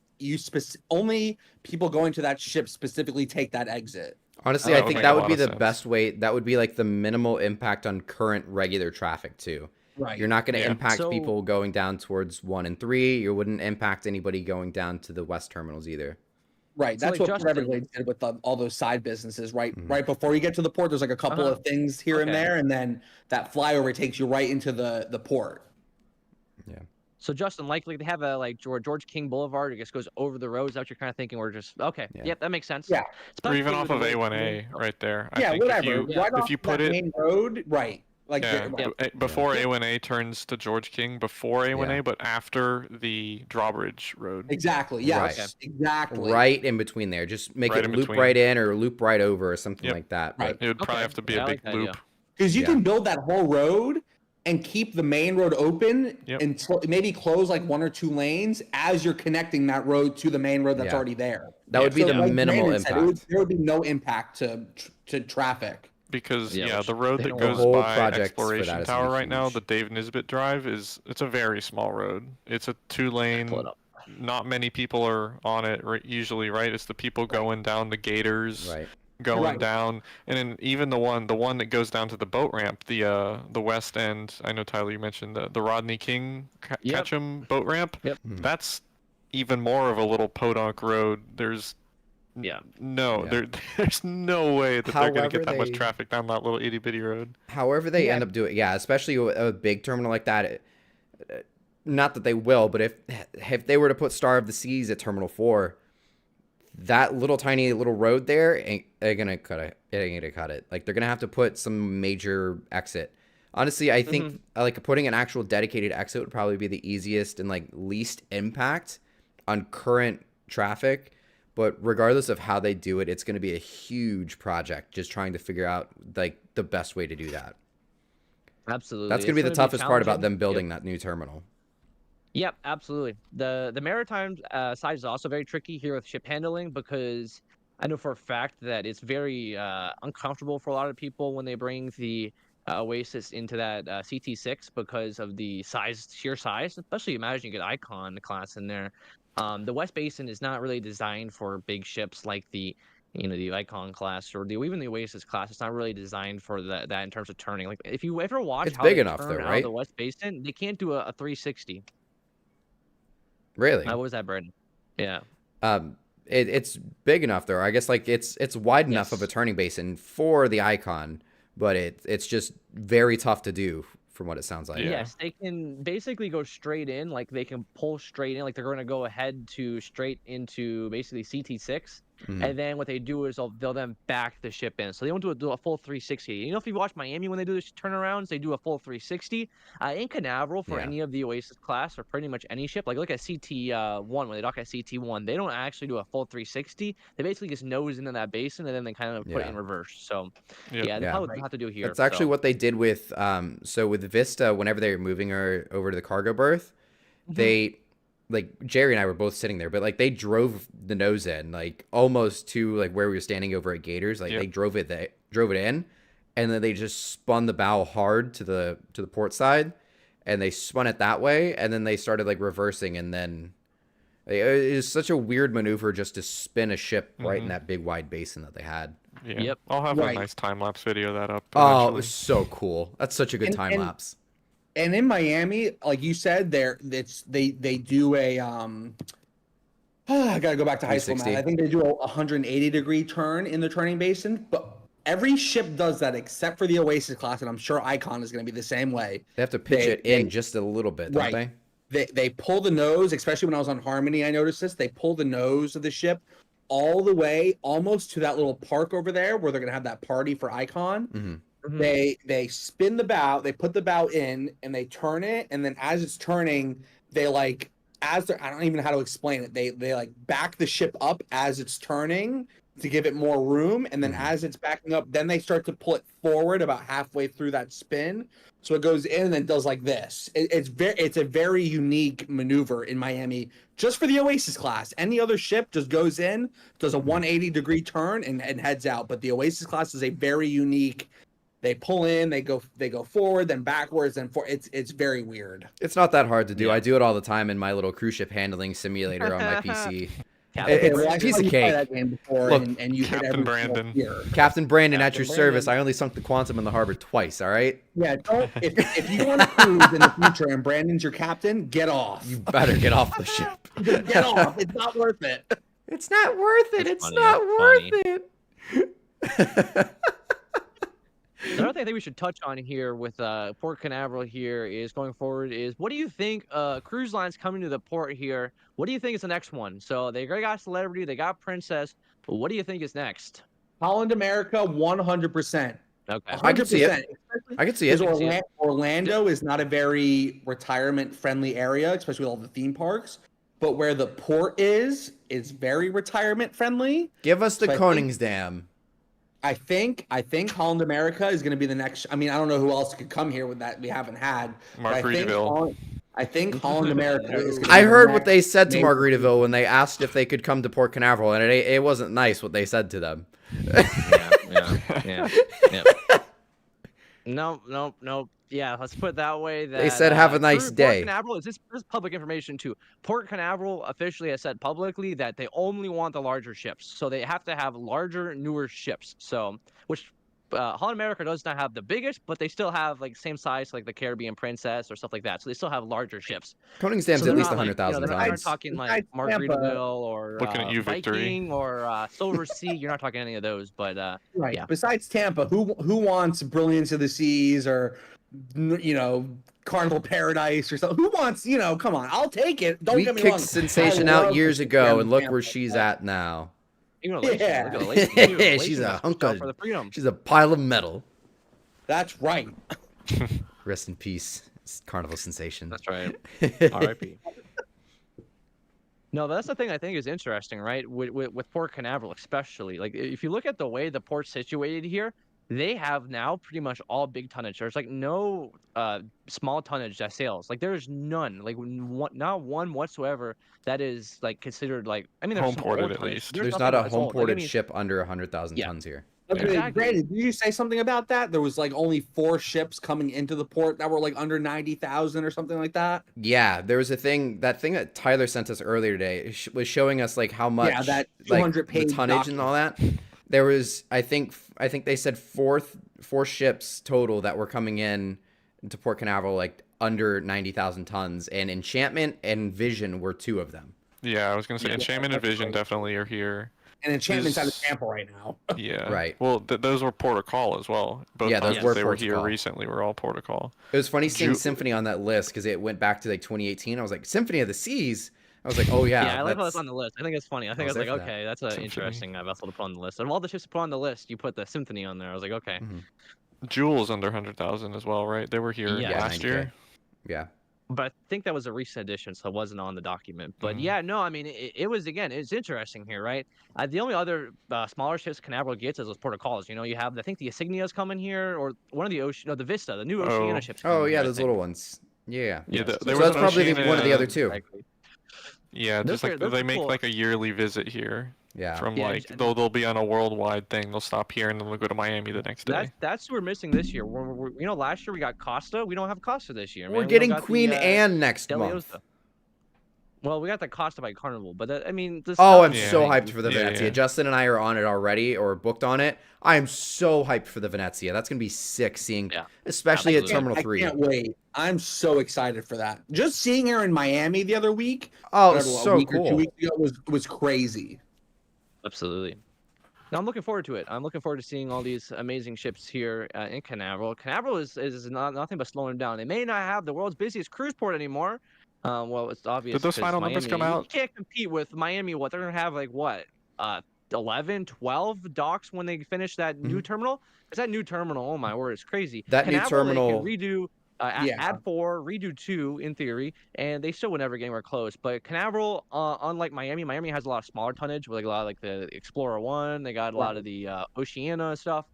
only people going to that ship specifically take that exit. Honestly, I think that would be the best way. That would be like the minimal impact on current regular traffic too. Right. You're not going to impact people going down towards 1 and 3. You wouldn't impact anybody going down to the west terminals either. Right. That's what everybody did with all those side businesses, right? Mm-hmm. Right before you get to the port, there's like a couple of things here and there, and then that flyover takes you right into the port. Yeah. So Justin, likely they have a like George King Boulevard. It just goes over the road. Is that what you're kind of thinking? We're just yep, that makes sense. Yeah. Or even off of A1A right there. Yeah, whatever. If you put it main road, right. Like before A1A turns to George King, before A1A, but after the drawbridge road. Exactly. Yeah. Right. Exactly. Right in between there. Just make it loop right in or loop right over or something like that. Right. It would probably have to be a big loop. Because you can build that whole road and keep the main road open until maybe close like 1 or 2 lanes as you're connecting that road to the main road that's already there. That would be the minimal impact. There would be no impact to traffic. Because the road that goes by Exploration Tower right now, the Dave Nisbet Drive, it's a very small road. It's a 2-lane. Not many people are on it usually, right? It's the people going down the Gators, going down, and then even the one that goes down to the boat ramp, the west end. I know Tyler, you mentioned the Rodney King Ketchum boat ramp. Yep. That's even more of a little podunk road. There's there's no way that they're going to get that much traffic down that little itty bitty road. However they end up doing, especially a big terminal like that. Not that they will, but if they were to put Star of the Seas at Terminal 4, that little tiny little road there ain't gonna cut it. It ain't gonna cut it. Like they're gonna have to put some major exit. Honestly, I think like putting an actual dedicated exit would probably be the easiest and like least impact on current traffic. But regardless of how they do it, it's going to be a huge project just trying to figure out like the best way to do that. Absolutely. That's going to be the toughest part about them building that new terminal. Yep, absolutely. The maritime side is also very tricky here with ship handling, because I know for a fact that it's very uncomfortable for a lot of people when they bring the Oasis into that CT6 because of the sheer size, especially imagine you get Icon class in there. The West Basin is not really designed for big ships like the Icon class or even the Oasis class. It's not really designed for that in terms of turning. Like if you ever watch how big they enough turn though, out right? of the West Basin, they can't do a 360. Really? What was that, Brandon? Yeah. It's big enough though. I guess like it's wide enough of a turning basin for the Icon, but it's just very tough to do from what it sounds like. Yes, they can basically go straight in, like they can pull straight in, like they're going to go ahead to straight into basically CT6. And then what they do is they'll then back the ship in. So they don't do a full 360. You know, if you watch Miami when they do the turnarounds, they do a full 360. In Canaveral for any of the Oasis class or pretty much any ship, like look at CT1 when they dock at CT1, they don't actually do a full 360. They basically just nose into that basin and then they kind of put it in reverse. So that's what they have to do here. That's actually what they did with with Vista. Whenever they were moving her over to the cargo berth, they. Like Jerry and I were both sitting there, but like they drove the nose in, like almost to like where we were standing over at Gators. Like they drove it in, and then they just spun the bow hard to the port side, and they spun it that way, and then they started like reversing, and then it was such a weird maneuver just to spin a ship right in that big wide basin that they had. Yeah. Yep. I'll have a nice time lapse video of that up. Oh, it was so cool. That's such a good time lapse. And in Miami, like you said, they do a I gotta go back to high school, man. I think they do a 180-degree turn in the turning basin, but every ship does that except for the Oasis class, and I'm sure Icon is going to be the same way. They have to pitch it in just a little bit, don't they? They pull the nose, especially when I was on Harmony, I noticed this. They pull the nose of the ship all the way almost to that little park over there where they're going to have that party for Icon. They spin the bow, they put the bow in, and they turn it, and then as it's turning, they like I don't even know how to explain it. They like back the ship up as it's turning to give it more room, and then as it's backing up, then they start to pull it forward about halfway through that spin, so it goes in and then does like this. It's a very unique maneuver in Miami just for the Oasis class. Any other ship just goes in, does a 180-degree turn, and heads out, but the Oasis class is a very unique They pull in, they go forward, then backwards, and it's very weird. It's not that hard to do. I do it all the time in my little cruise ship handling simulator on my PC. Okay, It's a piece of cake. That game before, Look, and you hit every Brandon. Captain Brandon at your service. I only sunk the Quantum in the harbor twice. All right. Yeah, don't. If you want to cruise in the future and Brandon's your captain, get off. You better get off the ship. Get off. It's not worth it. It's not worth it. That's it's funny. not That's worth it. Another thing I think we should touch on here with Port Canaveral here is going forward is what do you think cruise lines coming to the port here? What do you think is the next one? So they already got Celebrity, they got Princess. But what do you think is next? Holland America, 100%. Okay. 100%. I can see it. I can see it. Because Orlando is not a very retirement-friendly area, especially with all the theme parks. But where the port is very retirement-friendly. Give us the Koningsdam. I think Holland America is going to be the next. I mean, I don't know who else could come here with that we haven't had. Margaritaville. I think Holland America is. I heard what they said to Margaritaville when they asked if they could come to Port Canaveral, and it wasn't nice what they said to them. Yeah. No. Yeah, let's put it that way. They said, "Have a nice day." Port Canaveral, this is public information too. Port Canaveral officially has said publicly that they only want the larger ships, so they have to have larger, newer ships. So, which Holland America does not have the biggest, but they still have like same size, like the Caribbean Princess or stuff like that. So they still have larger ships. Koningsdam's at least 100,000 tons. You're not talking like Margaritaville or looking at you, Viking or Silver Sea. You're not talking any of those, but right. Yeah. Besides Tampa, who wants Brilliance of the Seas or Carnival Paradise or something? Who wants? Come on, I'll take it. Don't get me wrong. We kicked Sensation out years ago, and look where she's at now. Yeah. She's a hunk of. She's a pile of metal. That's right. Rest in peace, Carnival Sensation. That's right. R.I.P. No, that's the thing I think is interesting, right? With Port Canaveral, especially. Like, if you look at the way the port's situated here, they have now pretty much all big tonnage. There's like no small tonnage that sails. Like there's none. Like not one whatsoever that is like considered like. I mean, there's home ported at least. There's not a home ported ship under 100,000 tons here. Okay, Exactly. Brandon, did you say something about that? There was like only 4 ships coming into the port that were like under 90,000 or something like that. Yeah, there was a thing. That thing that Tyler sent us earlier today was showing us like how much. Yeah, that 200-page the tonnage and all that. There was, I think they said four ships total that were coming into Port Canaveral like under 90,000 tons, and Enchantment and Vision were 2 of them. Yeah, I was gonna say Enchantment and Vision definitely are here. And Enchantment's out of Tampa right now. Yeah. Right. Well, those were Port of Call as well. Both those were they were here Call. recently. Were all Port of Call. It was funny seeing Symphony on that list because it went back to like 2018. I was like, Symphony of the Seas. I was like, oh yeah. Yeah, I like how that's on the list. I think it's funny. I think I was like, there for okay, that's an interesting vessel to put on the list. Of all the ships to put on the list, you put the Symphony on there. I was like, okay. Mm-hmm. Jewel's under 100,000 as well, right? They were here last 90K. year. Yeah. But I think that was a recent edition, so it wasn't on the document. But yeah, no, I mean, it was, again, it's interesting here, right? The only other smaller ships Canaveral gets is those Port of Calls. You have, I think the Insignia's coming here, or one of the the Vista, the new Oceania ships. Oh, yeah, here, those little ones. Yeah. Yeah, so that's probably one of the other 2. Exactly. Yeah, just like they make like a yearly visit here. Yeah. From like they'll be on a worldwide thing. They'll stop here and then they'll go to Miami the next day. That's who we're missing this year. Last year we got Costa. We don't have Costa this year. We're getting Queen Anne next month. Well, we got the Costa by Carnival, but I'm so hyped for the Venezia. Yeah. Justin and I are on it already, or booked on it. I am so hyped for the Venezia. That's gonna be sick seeing, especially at Terminal 3. I can't wait. I'm so excited for that. Just seeing her in Miami the other week. Oh, so cool. Or 2 weeks ago was crazy. Absolutely. Now I'm looking forward to it. I'm looking forward to seeing all these amazing ships here in Canaveral. Canaveral is nothing but slowing down. They may not have the world's busiest cruise port anymore. Well, it's obvious. Did those final numbers come out? You can't compete with Miami. What they're gonna have 11, 12 docks when they finish that new terminal. Because that new terminal, oh my word, it's crazy. That Canaveral, new terminal. they can redo. Add 4, redo 2 in theory, and they still would never get anywhere close. But Canaveral, unlike Miami has a lot of smaller tonnage with like a lot of like the Explorer 1. They got a lot of the Oceania stuff.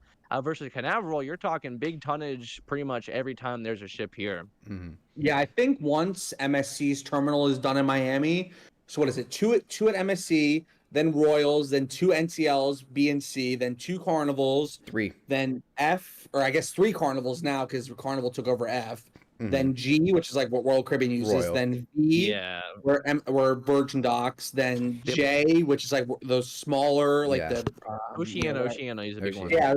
Versus Canaveral, you're talking big tonnage pretty much every time there's a ship here. Mm-hmm. Yeah, I think once MSC's terminal is done in Miami, so what is it? 2 at MSC, then Royals, then 2 NCLs, B and C, then 2 Carnivals, 3, then F, or I guess 3 Carnivals now because Carnival took over F. Then G, which is like what Royal Caribbean uses. Royal. Then V, Yeah. where Virgin Docks. Then Yep. J, which is like those smaller, like the Oceana is a big one. Yeah,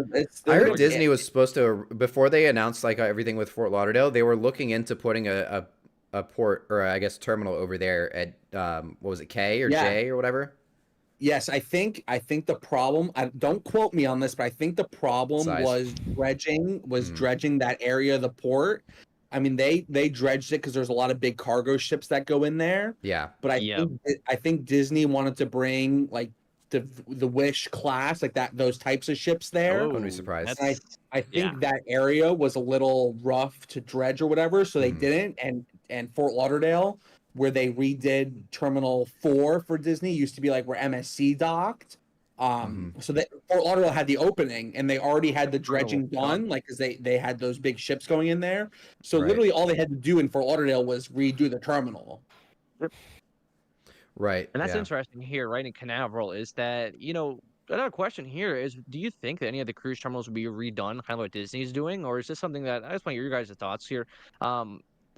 I heard Disney was supposed to, before they announced like everything with Fort Lauderdale, they were looking into putting a port, or I guess terminal over there at what was it, K or J or whatever. Yes, I think the problem. Don't quote me on this, but I think the problem was dredging that area of the port. I mean, they dredged it because there's a lot of big cargo ships that go in there. Yeah, but I think Disney wanted to bring like the Wish class, like those types of ships there. I wouldn't be surprised. I think that area was a little rough to dredge or whatever, so they didn't. And Fort Lauderdale, where they redid Terminal 4 for Disney, used to be like where MSC docked. So that Fort Lauderdale had the opening, and they already had the dredging done, like because they had those big ships going in there. So literally, all they had to do in Fort Lauderdale was redo the terminal. Right. And that's interesting here, right, in Canaveral, is that, another question here is, do you think that any of the cruise terminals will be redone, kind of what Disney's doing, or is this something that, I just want to hear your guys' thoughts here.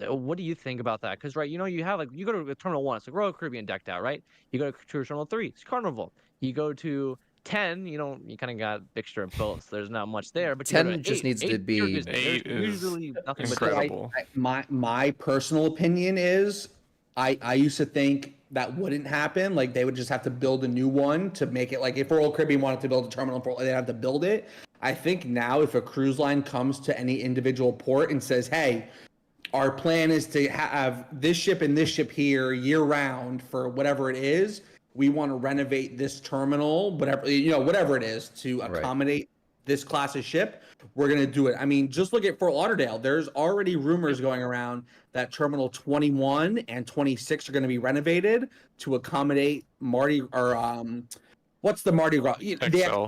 What do you think about that? Because, right, you have, like, you go to Terminal 1, it's like Royal Caribbean decked out, right? You go to Cruise Terminal 3, it's Carnival. You go to 10, you kind of got mixture of both. So there's not much there. But 10 just needs to be... 8 is usually nothing incredible. My personal opinion is, I used to think that wouldn't happen. Like, they would just have to build a new one to make it, like, if Royal Caribbean wanted to build a terminal port, they'd have to build it. I think now if a cruise line comes to any individual port and says, hey, our plan is to have this ship and this ship here year round for whatever it is, we want to renovate this terminal, whatever it is, to accommodate this class of ship, we're going to do it. I mean, just look at Fort Lauderdale. There's already rumors going around that Terminal 21 and 26 are going to be renovated to accommodate Mardi, or what's the Mardi Gras? The XL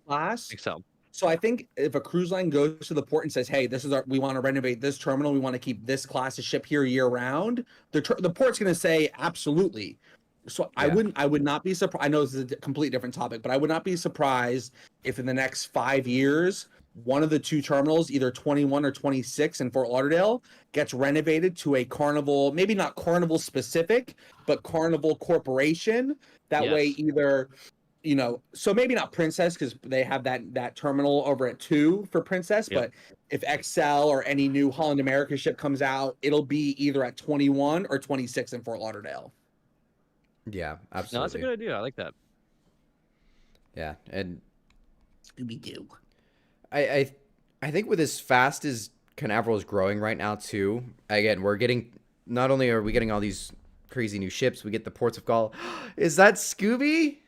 class. XL. So I think if a cruise line goes to the port and says, "Hey, we want to renovate this terminal. We want to keep this class of ship here year round," the port's going to say absolutely. So I would not be surprised. I know this is a completely different topic, but I would not be surprised if in the next 5 years, one of the 2 terminals, either 21 or 26 in Fort Lauderdale, gets renovated to a Carnival, maybe not Carnival specific, but Carnival Corporation. That way, either, so maybe not Princess, because they have that terminal over at 2 for Princess, but if XL or any new Holland America ship comes out, it'll be either at 21 or 26 in Fort Lauderdale. Yeah, absolutely. No, that's a good idea. I like that. Yeah, and Scooby-Doo. I think with as fast as Canaveral is growing right now too, again, not only are we getting all these crazy new ships, we get the ports of call. Is that Scooby?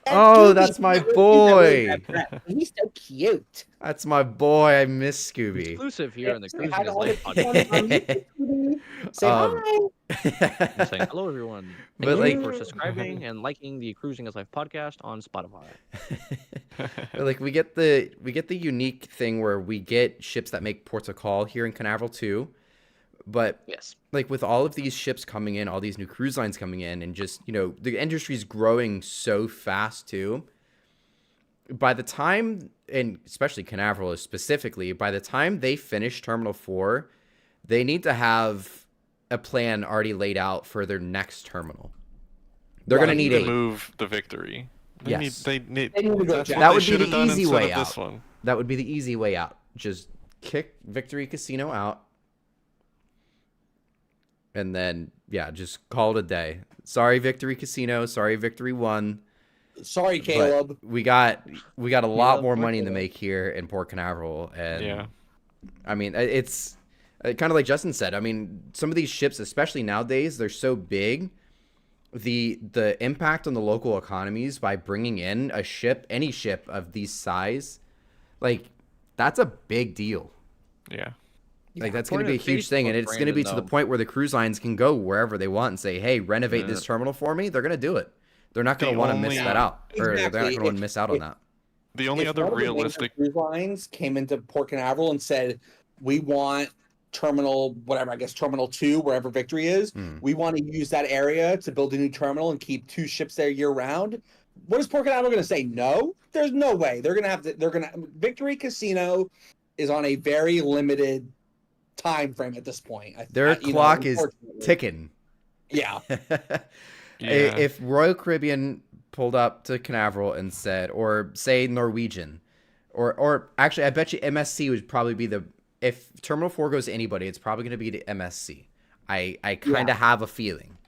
That's my boy. He's so cute. That's my boy. I miss Scooby. Exclusive here in the Cruising is Life podcast. Say hi. Saying hello, everyone. Thank you for subscribing and liking the Cruising is Life podcast on Spotify. Like we get the unique thing where we get ships that make ports of call here in Canaveral too. But like with all of these ships coming in, all these new cruise lines coming in, and just, the industry's growing so fast too. By the time, and especially Canaveral specifically, by the time they finish Terminal 4, they need to have a plan already laid out for their next terminal. They're going to need 8. Move the Victory. They need to go. That would be the easy way out. That would be the easy way out. Just kick Victory Casino out. And then, just call it a day. Sorry, Victory Casino. Sorry, Victory 1. Sorry, Caleb. But we got a lot more money to make here in Port Canaveral. And I mean, it's kind of like Justin said. I mean, some of these ships, especially nowadays, they're so big. The impact on the local economies by bringing in a ship, any ship of these size, like, that's a big deal. Yeah. Like, that's going to be a huge thing, and it's going to be to the point where the cruise lines can go wherever they want and say, hey, renovate this terminal for me. They're going to do it. They're not going to want to miss that out. Or they're not going to want to miss out on that. The only other realistic cruise lines came into Port Canaveral and said, we want terminal, whatever, I guess terminal 2, wherever Victory is. We want to use that area to build a new terminal and keep 2 ships there year round. What is Port Canaveral going to say? No, there's no way. They're going to have to. Victory Casino is on a very limited time frame at this point. Their clock is ticking. Yeah. If Royal Caribbean pulled up to Canaveral and said, or say Norwegian, or actually, I bet you MSC would probably be if Terminal 4 goes to anybody, it's probably going to be to MSC. I kind of have a feeling.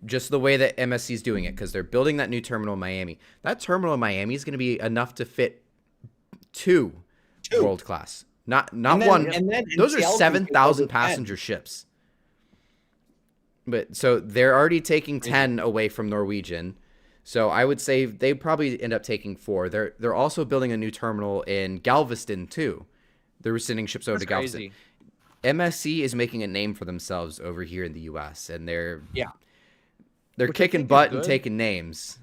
Just the way that MSC is doing it, because they're building that new terminal in Miami. That terminal in Miami is going to be enough to fit 2 world class. Not one. Those are 7,000 passenger ships. But so they're already taking 10 away from Norwegian. So I would say they probably end up taking 4. They're also building a new terminal in Galveston too. They're sending ships over to Galveston. Crazy. MSC is making a name for themselves over here in the U.S. and they're kicking butt and taking names.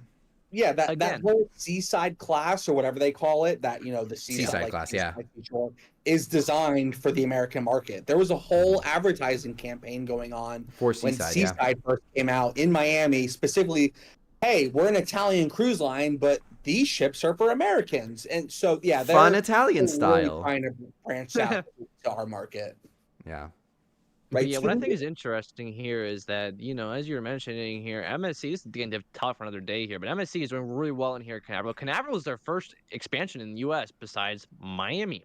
Yeah, that whole Seaside class or whatever they call it, that the Seaside class, is designed for the American market. There was a whole advertising campaign going on for when Seaside first came out in Miami, specifically. Hey, we're an Italian cruise line, but these ships are for Americans, and so fun Italian style, trying to branch out to our market. Yeah. Right. Yeah, what I think is interesting here is that, as you were mentioning here, MSC is getting tough for another day here, but MSC is doing really well in here at Canaveral. Canaveral is their first expansion in the U.S. besides Miami.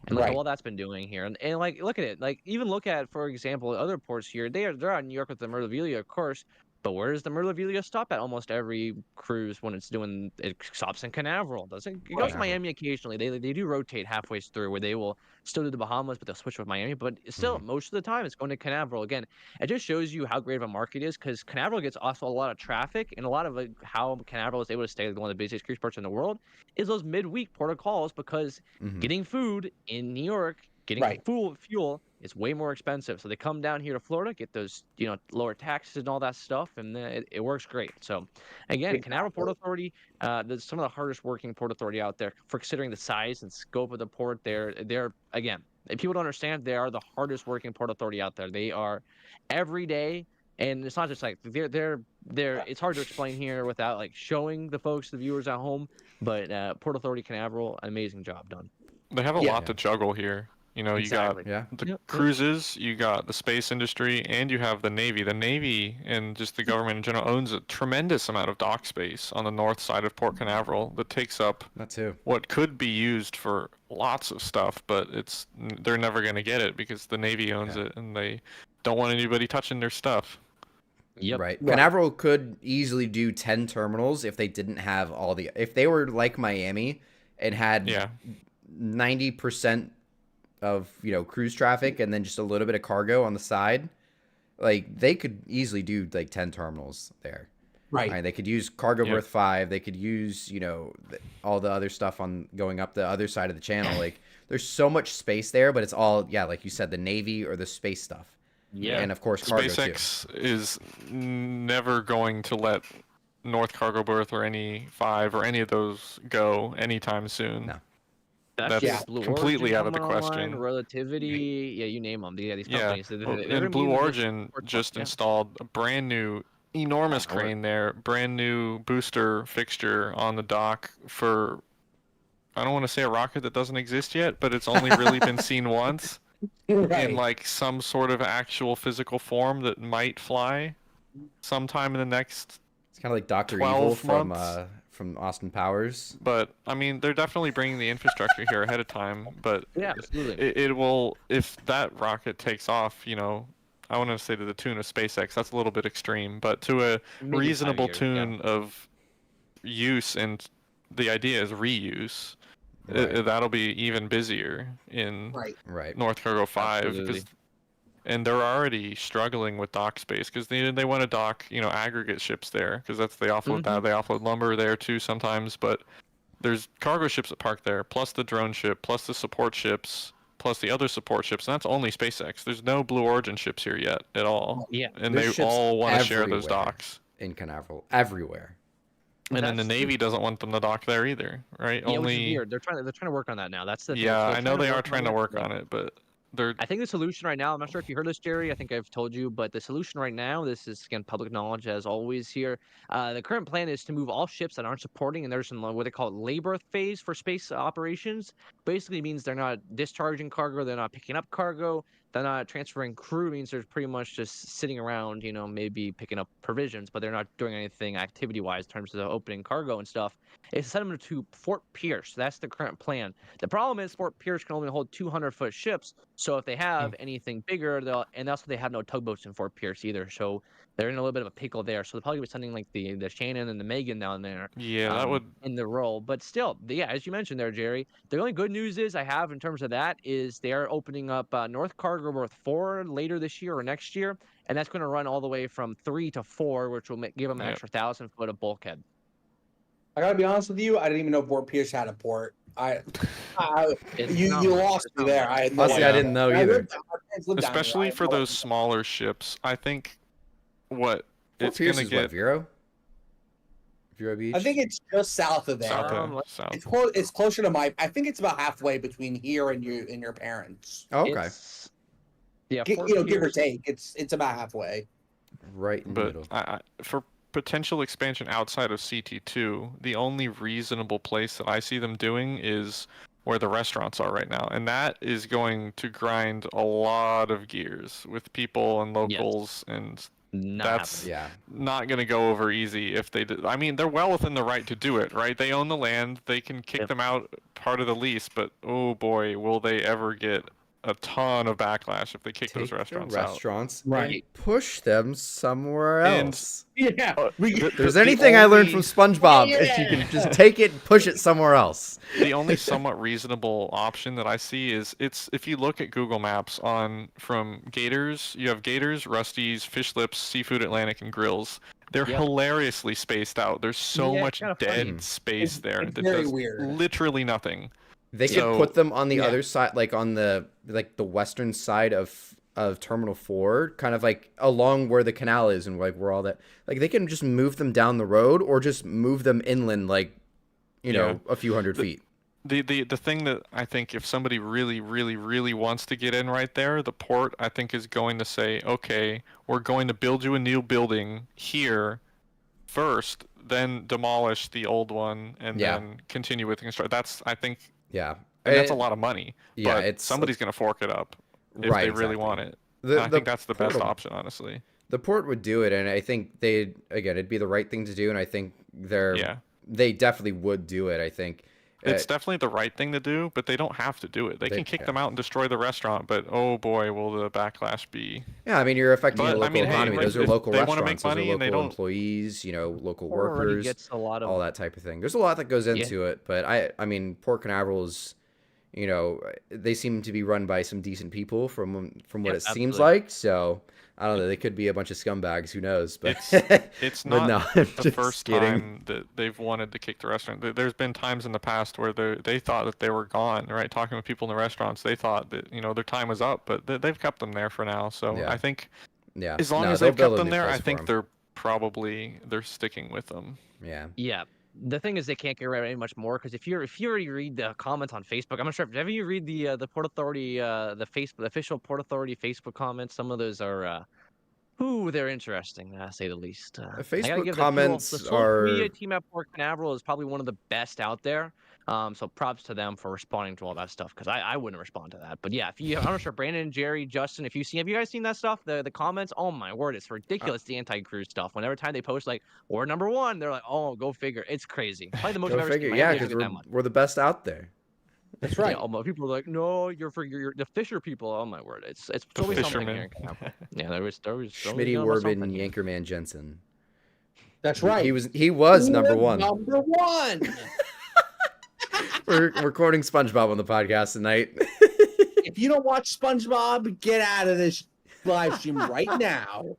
And look at all that's been doing here. And look at it. Even look at, for example, other ports here. They're out in New York with the Meraviglia, of course. But where does the Meraviglia stop at? Almost every cruise when it stops in Canaveral. It goes to Miami occasionally. They do rotate halfway through where they will still do the Bahamas, but they'll switch with Miami. But still, most of the time, it's going to Canaveral. Again, it just shows you how great of a market it is, because Canaveral gets also a lot of traffic, and a lot of how Canaveral is able to stay one of the busiest cruise ports in the world is those midweek port of calls, because getting food in New York, getting fuel is way more expensive. So they come down here to Florida, get those, lower taxes and all that stuff, and it works great. So again, Canaveral Port Authority, there's some of the hardest working port authority out there for considering the size and scope of the port. They're again, if people don't understand, they are the hardest working port authority out there. They are every day, and it's not just like they're it's hard to explain here without showing the folks, the viewers at home. But Port Authority Canaveral, amazing job done. They have a lot to juggle here. You got the cruises, you got the space industry, and you have the Navy. The Navy and just the government in general owns a tremendous amount of dock space on the north side of Port Canaveral that takes up what could be used for lots of stuff, but they're never going to get it because the Navy owns it and they don't want anybody touching their stuff. Yep. Right. Canaveral could easily do 10 terminals if they didn't have if they were like Miami and had 90% of cruise traffic and then just a little bit of cargo on the side, they could easily do 10 terminals there. Right. They could use cargo berth 5. They could use all the other stuff on going up the other side of the channel. There's so much space there, but it's all like you said, the Navy or the space stuff. Yeah. And of course cargo SpaceX is never going to let North Cargo Berth or any 5 or any of those go anytime soon. No. That's completely out of the question. Relativity, you name them. These companies. And Blue Origin just installed a brand new, enormous crane there, brand new booster fixture on the dock for, I don't want to say a rocket that doesn't exist yet, but it's only really been seen once in some sort of actual physical form that might fly sometime in the next. It's kind of like Dr. Evil from Austin Powers. But I mean, they're definitely bringing the infrastructure here ahead of time. But absolutely, it will, if that rocket takes off. I want to say to the tune of SpaceX. That's a little bit extreme, but to a reasonable tune of use, and the idea is reuse. That'll be even busier in North Cargo 5 and they're already struggling with dock space because they want to dock aggregate ships there because they offload that. They offload lumber there too sometimes, but there's cargo ships that park there, plus the drone ship, plus the support ships, plus the other support ships, and that's only SpaceX. There's no Blue Origin ships here yet at all. And they all want to share those docks in Canaveral everywhere. And then the Navy doesn't want them to dock there either, right? Yeah, which is weird. They're trying to work on that now. That's the I know they are trying to work on it, but I think the solution right now, I'm not sure if you heard this, Jerry. I think I've told you, but the solution right now, this is again public knowledge as always here. The current plan is to move all ships that aren't supporting, and there's what they call labor phase for space operations. Basically means they're not discharging cargo, they're not picking up cargo, they're not transferring crew. Means they're pretty much just sitting around, maybe picking up provisions, but they're not doing anything activity-wise in terms of opening cargo and stuff. It's send them to Fort Pierce. That's the current plan. The problem is Fort Pierce can only hold 200-foot ships. So if they have anything bigger, and also they have no tugboats in Fort Pierce either. So they're in a little bit of a pickle there. So they'll probably be sending like the Shannon and the Megan down there. Yeah, that would in the role. But still, as you mentioned there, Jerry, the only good news is I have in terms of that is they are opening up North Cargo Berth 4 later this year or next year, and that's going to run all the way from 3 to 4, which will give them an extra 1,000-foot of bulkhead. I gotta be honest with you. I didn't even know Fort Pierce had a port. You lost me there. I didn't know either. Especially for those smaller ships, I think what it's going to get. Vero Beach. I think it's just south of there. South. It's closer to I think it's about halfway between here and your parents. Oh, okay. Give or take, it's about halfway. Right in the middle. For potential expansion outside of CT2, the only reasonable place that I see them doing is where the restaurants are right now, and that is going to grind a lot of gears with people and locals, and that's not going to go over easy if they did. I mean, they're well within the right to do it, right? They own the land, they can kick them out part of the lease, but oh boy, will they ever get a ton of backlash if they kick those restaurants out. Right. Push them somewhere else. If there's anything I learned from SpongeBob, is you can just take it and push it somewhere else. The only somewhat reasonable option that I see is if you look at Google Maps from Gators, you have Gators, Rusty's, Fish Lips, Seafood Atlantic, and Grills. They're hilariously spaced out. There's so much dead space there that does literally nothing. They could put them on the other side, like on the western side of Terminal 4, kind of like along where the canal is and like where all that. Like they can just move them down the road or just move them inland, like a few hundred feet. The thing that I think if somebody really, really, really wants to get in right there, the port I think is going to say, okay, we're going to build you a new building here first, then demolish the old one, and then continue with construction. That's I think. Yeah, and that's a lot of money. Yeah, but somebody's going to fork it up if they really want it. I think that's the best option, honestly. The port would do it, and I think it'd be the right thing to do, and I think they definitely would do it. I think it's definitely the right thing to do, but they don't have to do it. They can kick them out and destroy the restaurant, but oh boy, will the backlash be. Yeah, I mean, you're affecting the local economy. Those are local restaurants. They want to make money, those are and local employees, local workers, gets a lot of all that type of thing. There's a lot that goes into it, but I mean, Port Canaveral is, they seem to be run by some decent people from what it seems like. So I don't know. They could be a bunch of scumbags. Who knows? But it's not the first time that they've wanted to kick the restaurant. There's been times in the past where they thought that they were gone. Right, talking with people in the restaurants, they thought that their time was up, but they've kept them there for now. So I think as long as they've kept them there, I think they're sticking with them. Yeah. Yeah. The thing is, they can't get rid of any much more because if you already read the comments on Facebook, I'm not sure. Have you read the Port Authority the official Port Authority Facebook comments? Some of those are they're interesting, to say the least. Facebook comments the social media team at Port Canaveral is probably one of the best out there. So props to them for responding to all that stuff because I wouldn't respond to that. But yeah, I'm not sure. Brandon, Jerry, Justin, have you guys seen that stuff? The comments? Oh my word, it's ridiculous. The anti-cruise stuff. Whenever time they post like we're number one, they're like, oh, go figure. It's crazy. Probably the most. Go figure. Yeah, because we're the best out there. That's right. Yeah, people are like, no, you're the Fisher people. Oh my word, it's totally something here. Yeah, there was Schmitty, Warbin, Yankerman, Jensen. That's right. He was number one. Number one. We're recording SpongeBob on the podcast tonight. If you don't watch SpongeBob, get out of this live stream right now.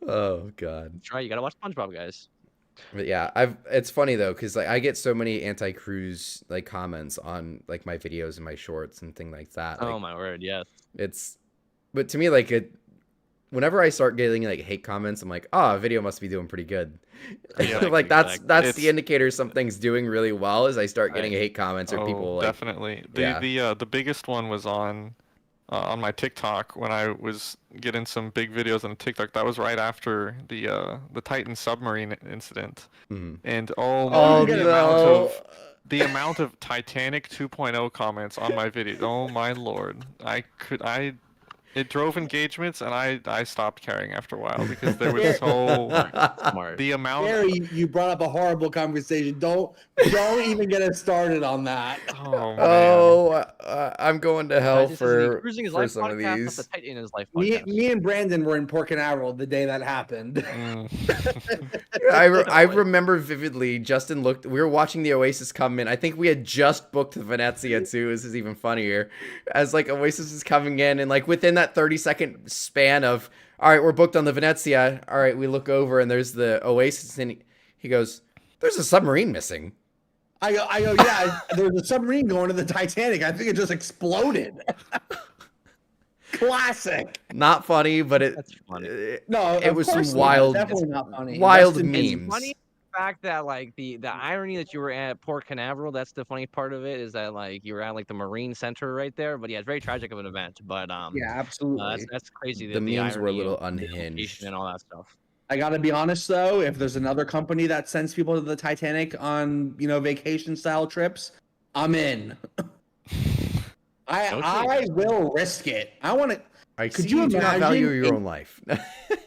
Oh God. That's right. You gotta watch SpongeBob, guys. But yeah, it's funny though because I get so many anti-cruise comments on my videos and my shorts and things like that. Oh my word, yes. But to me whenever I start getting hate comments, I'm like, a video must be doing pretty good. Yeah, that's the indicator something's doing really well is I start getting hate comments or people definitely. The biggest one was on on my TikTok when I was getting some big videos on TikTok. That was right after the Titan submarine incident, and the amount of Titanic 2.0 comments on my video. Oh my lord, it drove engagements, and I stopped caring after a while because there was so smart. The amount. Gary, you brought up a horrible conversation. Don't even get us started on that. Oh man. I'm going to hell for Cruising His for Life some of podcast, these. not the Titan His Life Me, podcast. me and Brandon were in Port Canaveral the day that happened. I remember vividly. Justin looked. We were watching the Oasis come in. I think we had just booked the Venezia too. This is even funnier. As like Oasis is coming in, and like within that 30-second span of, all right, we're booked on the Venezia. All right, we look over and there's the Oasis, and he goes, "There's a submarine missing." I go, yeah, there was a submarine going to the Titanic. I think it just exploded. Classic. Not funny, but That's funny. it was some not. wild, Definitely not funny. wild Rest in peace. memes. It's funny the fact that like the irony that you were at Port Canaveral. That's the funny part of it, is that like you were at like the Marine Center right there. But yeah, it's very tragic of an event. But Yeah, absolutely. that's crazy. The memes were a irony little of the unhinged. location and all that stuff. I gotta be honest though, if there's another company that sends people to the Titanic on, vacation style trips, I'm in. I will risk it. I want to. Could you do not value your own life?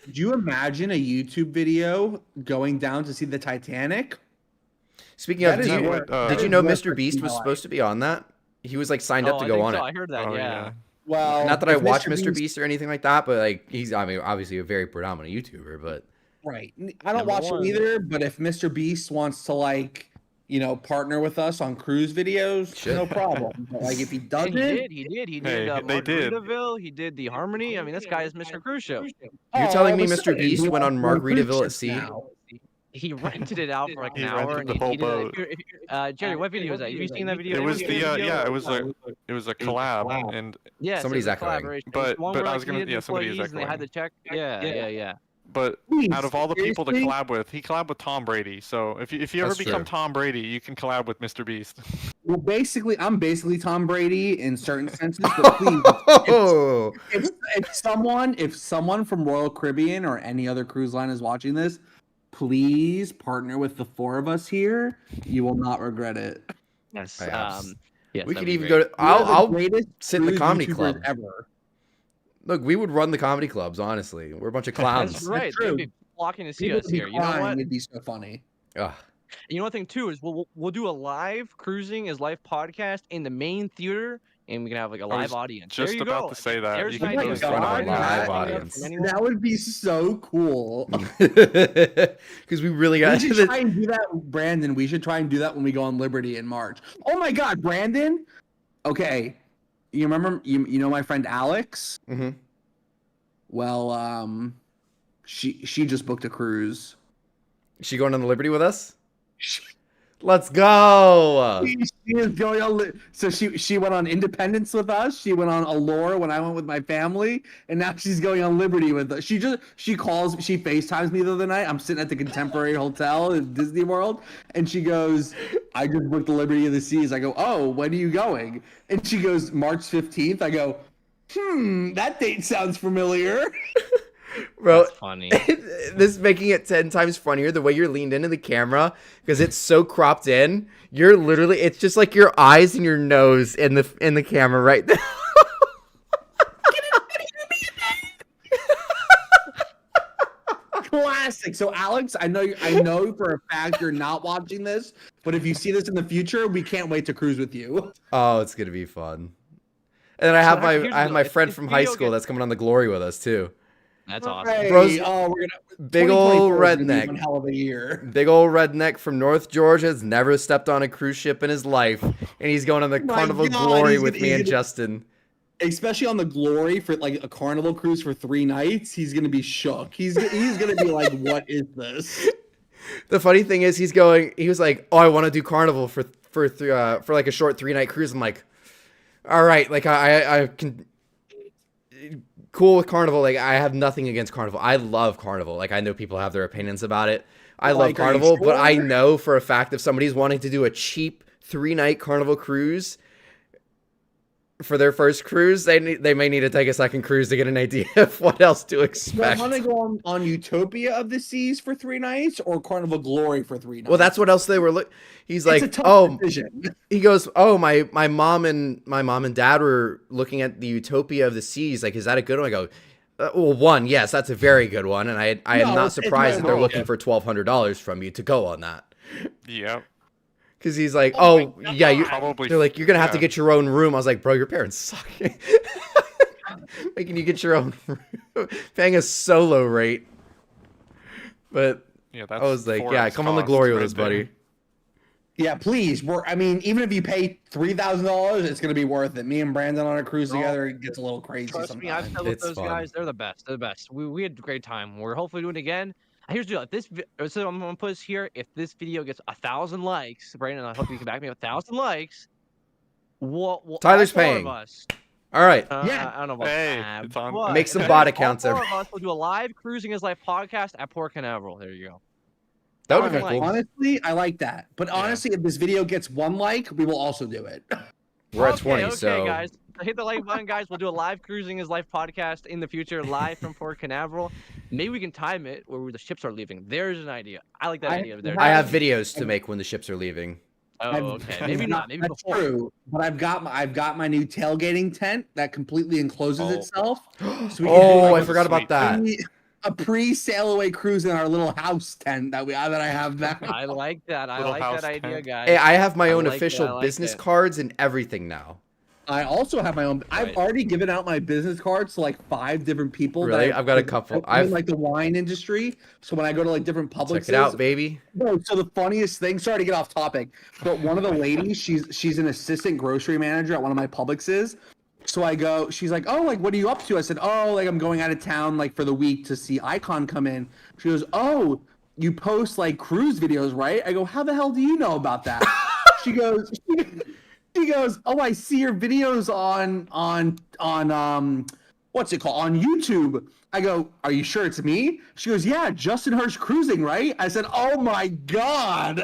Could you imagine a YouTube video going down to see the Titanic? Speaking of, That is did you know Mr. Beast was supposed to be on that? He was like signed up to go on it. I heard that. Yeah. Well, Not that I if watch Mr. Beast or anything like that, but like he's, I mean, obviously a very predominant YouTuber, but Right. I don't watch him either, but if Mr. Beast wants to partner with us on cruise videos, no problem. But like if he doesn't, he did. He did Margaritaville. He did the Harmony. I mean, this guy is Mr. Cruise Show. You're telling me Mr. Beast went on Margaritaville at sea? He rented it out for like an hour, and the whole boat. Jerry, what video was that? Have you seen that video? It was it was a collab, and yeah, somebody's so echoing. But I was gonna somebody is and they had echoing. to check. Yeah. But out of all the people to collab with, he collabed with Tom Brady. So if you ever become Tom Brady, you can collab with Mr. Beast. Well, I'm basically Tom Brady in certain senses. But please, if someone from Royal Caribbean or any other cruise line is watching this, please partner with the four of us here. You will not regret it. Yes. Yes, we could even go to. I'll sit in the comedy club ever. Look, we would run the comedy clubs. Honestly, we're a bunch of clowns. That's right. They'd be flocking to see us here. You know what? It'd be so funny. Ugh. You know one thing too is we'll do a live Cruising His Life podcast in the main theater, and we can have like a live audience. Just there you about go. to say that. There's You can do it in front of a live audience. That would be so cool. Because we really got. We should try and do that, Brandon. We should try and do that when we go on Liberty in March. Oh my God, Brandon. Okay, you remember you know my friend Alex? Mm-hmm. Well, she just booked a cruise. Is she going on the Liberty with us? Let's go. She is going on. So she went on Independence with us. She went on Allure when I went with my family, and now she's going on Liberty with us. She FaceTimes me the other night. I'm sitting at the Contemporary Hotel in Disney World, and she goes, "I just booked the Liberty of the Seas." I go, "Oh, when are you going?" And she goes, "March 15th." I go, that date sounds familiar. Bro, that's funny. This is making it 10 times funnier the way you're leaned into the camera because it's so cropped in. You're literally, it's just like your eyes and your nose in the camera right now. Classic. So Alex, I know for a fact you're not watching this, but if you see this in the future, we can't wait to cruise with you. Oh, it's gonna be fun. And then I have my friend from high school that's coming on the Glory with us too. That's awesome. Hey, Bro's we're gonna big old 2024 is gonna be redneck. one hell of a year. Big old redneck from North Georgia has never stepped on a cruise ship in his life, and he's going on the Carnival Glory with me and Justin. Especially on the Glory for like a Carnival cruise for 3 nights, he's gonna be shook. He's gonna be like, "What is this?" The funny thing is, he was like, "Oh, I want to do Carnival for like a short 3-night cruise." I'm like, "All right, like I can." Cool with Carnival. Like, I have nothing against Carnival. I love Carnival. Like, I know people have their opinions about it. I love Carnival, but I know for a fact if somebody's wanting to do a cheap 3-night Carnival cruise, for their first cruise, they may need to take a second cruise to get an idea of what else to expect. Do I want to go on Utopia of the Seas for 3 nights or Carnival Glory for 3 nights? Well, that's what else they were. He's It's like, a tough oh, decision. he goes, oh, my mom and dad were looking at the Utopia of the Seas. Like, is that a good one? I go, well, one, yes, that's a very good one, and I am not surprised that they're looking for $1,200 from you to go on that. Yep. Because he's like, oh yeah, they're like, you're gonna have to yeah. get your own room. I was like, bro, your parents suck. Making you get your own room, paying a solo rate. But Yeah, that's I was like, for yeah, its come on the cost glory with right us, buddy. there. Yeah, please. I mean, even if you pay $3,000, it's gonna be worth it. Me and Brandon on a cruise together, it gets a little crazy Trust sometimes. me, I've said with It's those fun. guys, they're the best. They're the best. We had a great time. We're hopefully doing it again. Here's the deal. If this, so I'm gonna put this here. If this video gets 1,000 likes, Brandon, I hope you can back me up. 1,000 likes. We'll Tyler's all four paying. Of us, All right, Yeah. I don't know about Hey, that, it's on. but make some if bot all accounts. four of us will do a live Cruising His Life podcast at Port Canaveral. There you go. That would be Like, cool. Honestly, I like that. But honestly, if this video gets 1 like, we will also do it. We're at Okay, 20, okay, so guys, hit the like button, guys. We'll do a live Cruising His Life podcast in the future, live from Port Canaveral. Maybe we can time it where the ships are leaving. There's an idea. I like that idea. There. I have videos to make when the ships are leaving. Oh, okay. Maybe not. Maybe That's before. true. But I've got my new tailgating tent that completely encloses Oh. itself. So we can do, Oh, like, I forgot about that. a pre-sail away cruise in our little house tent that I have now. I like that. I Little like house that idea, tent. guys. Hey, I have my I own like it, official I like business it. cards and everything now. I also have my own. I've Right. already given out my business cards to like 5 different people. Really? that I've got a couple. I'm in I've like the wine industry. So when I go to like different Publixes, check it out, baby. No, so the funniest thing, sorry to get off topic, but one of the ladies, she's an assistant grocery manager at one of my Publixes. So I go, she's like, oh, like, what are you up to? I said, oh, like, I'm going out of town, like, for the week to see Icon come in. She goes, oh, you post, like, cruise videos, right? I go, how the hell do you know about that? She goes, oh, I see your videos on what's it called? On YouTube. I go, are you sure it's me? She goes, yeah, Justin Hirsch Cruising, right? I said, oh my God.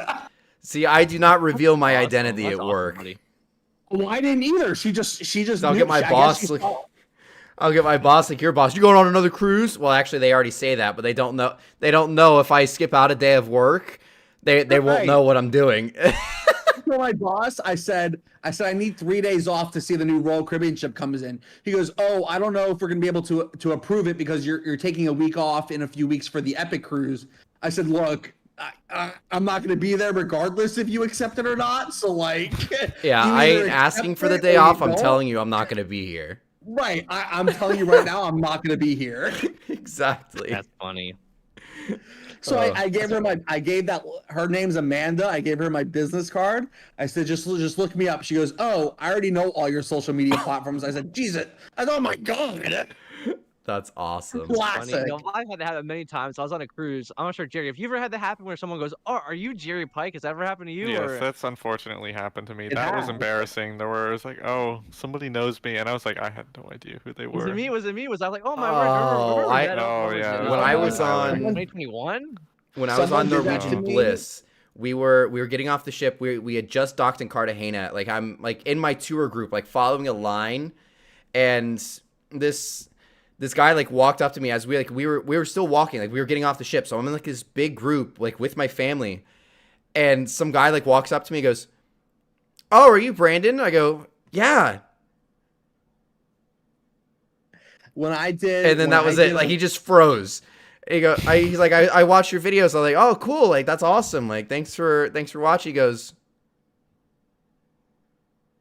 See, I do not reveal my Awesome. identity That's at awesome, work. buddy. Well, I didn't either. She just I'll knew. get my I guess boss. she Like, saw- I'll get my boss. Like, your boss. You going on another cruise? Well, actually, they already say that, but they don't know. They don't know if I skip out a day of work. They won't Right. know what I'm doing. told my boss, I said I need 3 days off to see the new Royal Caribbean ship comes in. He goes, oh, I don't know if we're gonna be able to approve it because you're taking a week off in a few weeks for the Epic cruise. I said, look, I'm not gonna be there regardless if you accept it or not. So like, Yeah, you I either ain't asking accept for the it day or you off. I'm don't. telling you, I'm not gonna be here. Right, I'm telling you right now, I'm not gonna be here. Exactly. That's funny. So I gave her her name's Amanda. I gave her my business card. I said, just look me up. She goes, oh, I already know all your social media platforms. I said, Jesus. I thought, oh my God. That's awesome. Funny. Classic. You know, I've had that happen many times. I was on a cruise. I'm not sure, Jerry. Have you ever had that happen where someone goes, "Oh, are you Jerry Pike?" Has that ever happened to you? Yes, or... that's unfortunately happened to me. It That was has. embarrassing. There was like, oh, somebody knows me, and I was like, I had no idea who they Was were. it me? Was it me? Was I like, oh my Oh, word? I- yeah. When I was on- 2021. When I was Someone on did that Norwegian to me. Bliss, we were getting off the ship. We had just docked in Cartagena. Like I'm like in my tour group, like following a line, and this guy like walked up to me as we were still walking, like we were getting off the ship. So I'm in like this big group, like with my family, and some guy like walks up to me and goes, "Oh, are you Brandon?" I go, "Yeah." When I did, And then that was it. Like he just froze. He's like, I watched your videos. I'm like, oh, cool. Like that's awesome. Like thanks for watching. He goes,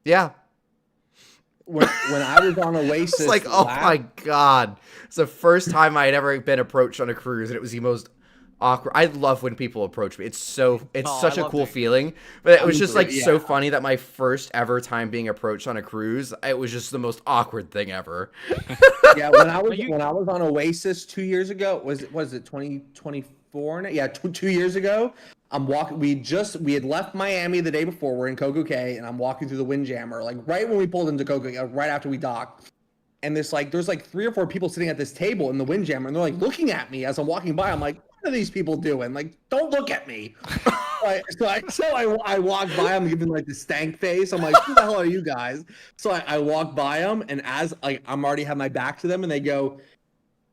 yeah. when I was on Oasis, It's like, oh my God. It's the first time I had ever been approached on a cruise, and it was the most awkward. I love when people approach me. It's such a I cool loved it. feeling. But it was just like so Yeah. funny that my first ever time being approached on a cruise, it was just the most awkward thing ever. yeah, when I was But you- when I was on Oasis 2 years ago, was it 2024 now? Yeah, 2 years ago. I'm walking. We had left Miami the day before. We're in Coco Cay, and I'm walking through the Windjammer, like right when we pulled into Coco Cay, right after we docked. And there's like 3 or 4 people sitting at this table in the Windjammer, and they're like looking at me as I'm walking by. I'm like, what are these people doing? Like, don't look at me. I walk by them giving like the stank face. I'm like, who the hell are you guys? So I walk by them, and as like I'm already have my back to them, and they go,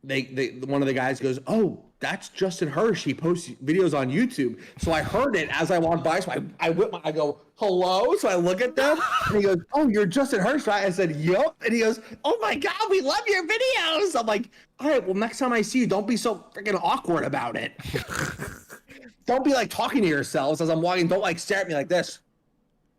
one of the guys goes, "Oh, that's Justin Hirsch. He posts videos on YouTube." So I heard it as I walked by. So I go, "Hello." So I look at them, and he goes, "Oh, you're Justin Hirsch, right?" I said, "Yup." And he goes, "Oh my God, we love your videos." I'm like, "All right, well, next time I see you, don't be so freaking awkward about it. Don't be like talking to yourselves as I'm walking. Don't like stare at me like this."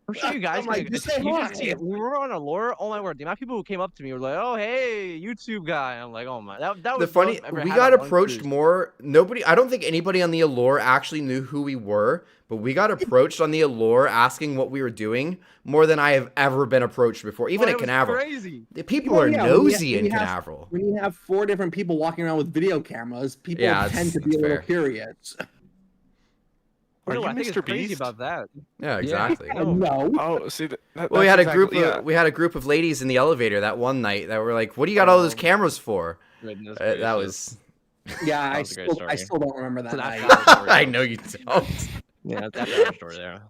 I'm sure you guys like, can, just say you hi. can see it. When we were on Allure, oh my word, the amount of people who came up to me were like, "Oh, hey, YouTube guy." I'm like, "Oh my." That was The funny, we got approached more. I don't think anybody on the Allure actually knew who we were, but we got approached on the Allure asking what we were doing more than I have ever been approached before, even at Canaveral. Crazy. People are nosy in Canaveral. When you have 4 different people walking around with video cameras, people tend to be a little curious. Are you I think Mr. it's crazy Beast? about that. Yeah, exactly. Yeah, No. Oh, see, Well, we had exactly, we had a group of ladies in the elevator that one night that were like, "What do you got all those cameras for?" Goodness That was. Yeah, That was a great I story. still don't remember that So that's night. our story, I though. know you don't. Yeah, that's our story there.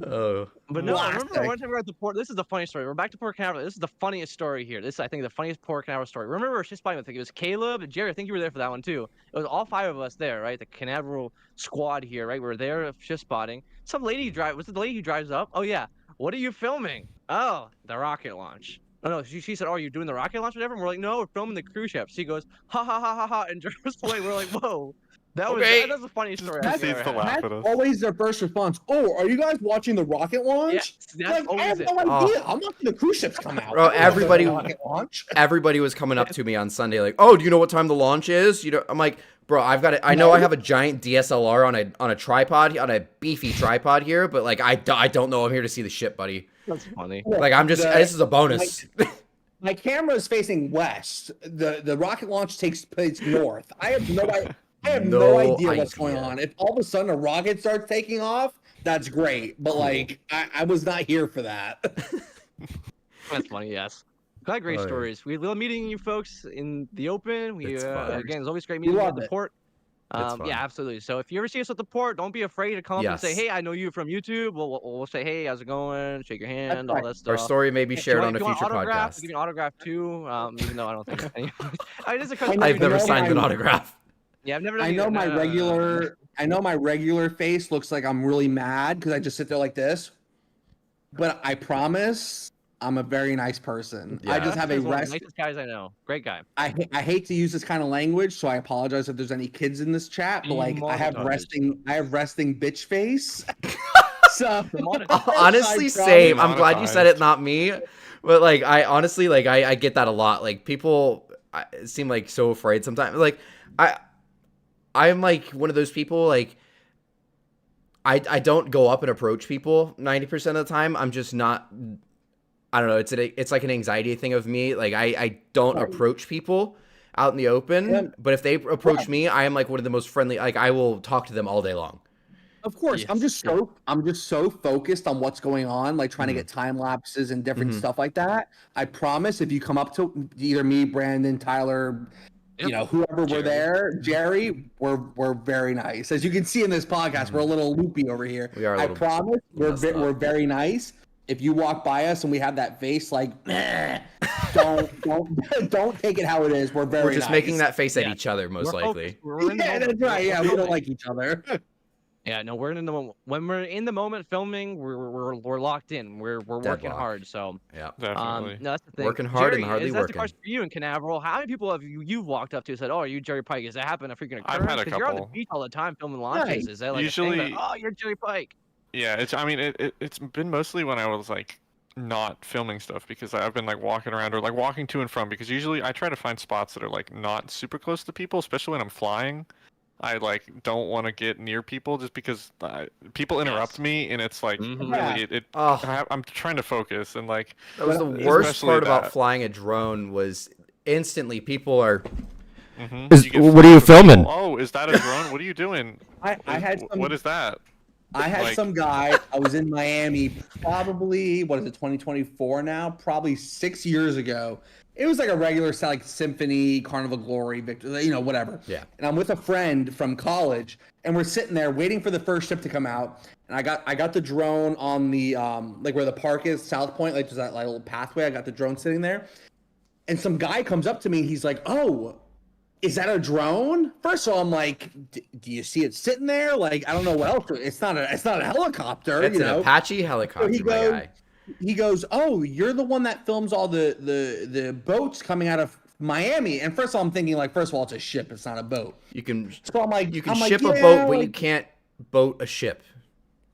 Oh. But no, I remember Classic. one time we were at the port. This is the funny story. We're back to Port Canaveral. This is the funniest story here. This is, I think, the funniest Port Canaveral story. Remember, we were just spotting with it was Caleb and Jerry. I think you were there for that one too. It was all 5 of us there, right? The Canaveral squad here, right? We were there shift spotting. Some lady was it the lady who drives up? Oh yeah. What are you filming? Oh, the rocket launch. Oh no, she said, "Oh, you're doing the rocket launch, or whatever." And we're like, "No, we're filming the cruise ship." She goes, "Ha ha ha ha ha," and drives away. We're like, "Whoa." That's the funniest story I've proceeds ever to had. laugh. That's always their first response. "Oh, are you guys watching the rocket launch?" Yes, that's Like, I always have it. no idea. I'm watching the cruise ships come out. Bro, I don't know everybody- the rocket launch. Everybody was coming up to me on Sunday like, "Oh, do you know what time the launch is?" I'm like, "Bro, I know I have a giant DSLR on a tripod, on a beefy tripod here, but like I don't know I'm here to see the ship, buddy. That's funny. Like this is a bonus." My camera is facing west. The rocket launch takes place north. I have no idea what's going on. If all of a sudden a rocket starts taking off, that's great. But like, I was not here for that. That's funny, yes. Got great stories. We love meeting you folks in the open. It's fun. Again, it's always great meeting you at the port. It's fun. Yeah, absolutely. So if you ever see us at the port, don't be afraid to come up and say, Yes. "Hey, I know you from YouTube." We'll say, "Hey, how's it going?" Shake your hand, all that stuff. Our story may be shared on a future autograph? podcast. Give me an autograph too. Even though I don't think any. I've never signed an autograph. Yeah, I've never. I know my regular face looks like I'm really mad because I just sit there like this. But I promise I'm a very nice person. Yeah. I just have One a of the rest. nicest guys I know. Great guy. I hate to use this kind of language, so I apologize if there's any kids in this chat. But like, I have resting bitch face. So honestly, same. I'm glad you said it, not me. But like, I honestly like I get that a lot. Like people seem like so afraid sometimes. Like I'm like one of those people. Like I don't go up and approach people 90% of the time. I'm just not. I don't know. It's like an anxiety thing of me. Like I don't approach people out in the open. Yeah. But if they approach me, I am like one of the most friendly. Like I will talk to them all day long. Of course, Yes. I'm just so focused on what's going on, like trying to get time lapses and different stuff like that. I promise, if you come up to either me, Brandon, Tyler, you know, whoever we're there, Jerry, we're very nice. As you can see in this podcast, we're a little loopy over here. We are. I promise, we're very nice. If you walk by us and we have that face, like, don't take it how it is. We're very. We're just nice. making that face at Yeah. each other, most likely. Yeah, that's right. Yeah, we don't like each other. Yeah, no, we're in the moment. When we're in the moment filming, we're locked in. We're working Deadlock. hard. So Yeah. Definitely. no, that's the thing. Working hard and Jerry, hardly that's working. the question for you in Canaveral. How many people have you walked up to and said, "Oh, are you Jerry Pike?" Has that happened? A freaking occurrence? I've had a 'Cause you're on the couple. beach all the time filming launches. Right. Is that like Usually- a thing that, "Oh, you're Jerry Pike"? Yeah, it's been mostly when I was like not filming stuff because I've been like walking around or like walking to and from because usually I try to find spots that are like not super close to people, especially when I'm flying. I like don't want to get near people just because people interrupt me and it's like really I'm trying to focus and like That was the worst especially part about that. flying a drone was instantly people are. You get What are you flagged with people, filming? Oh, is that a drone? What are you doing? I had some. What is that? I had some guy. I was in Miami, probably 2024 now? Probably 6 years ago. It was like a regular like Symphony, Carnival Glory, Victor, whatever. Yeah. And I'm with a friend from college, and we're sitting there waiting for the first ship to come out. And I got the drone on the like where the park is, South Point, like there's that like little pathway. I got the drone sitting there, and some guy comes up to me. He's like, "Oh, is that a drone?" First of all, I'm like, "Do you see it sitting there?" Like, I don't know what else. It's not a helicopter. It's an Apache helicopter, so my guy. He goes, "Oh, you're the one that films all the boats coming out of Miami." And first of all, I'm thinking like, first of all, it's a ship. It's not a boat. So I'm like, you can ship a boat, but you can't boat a ship.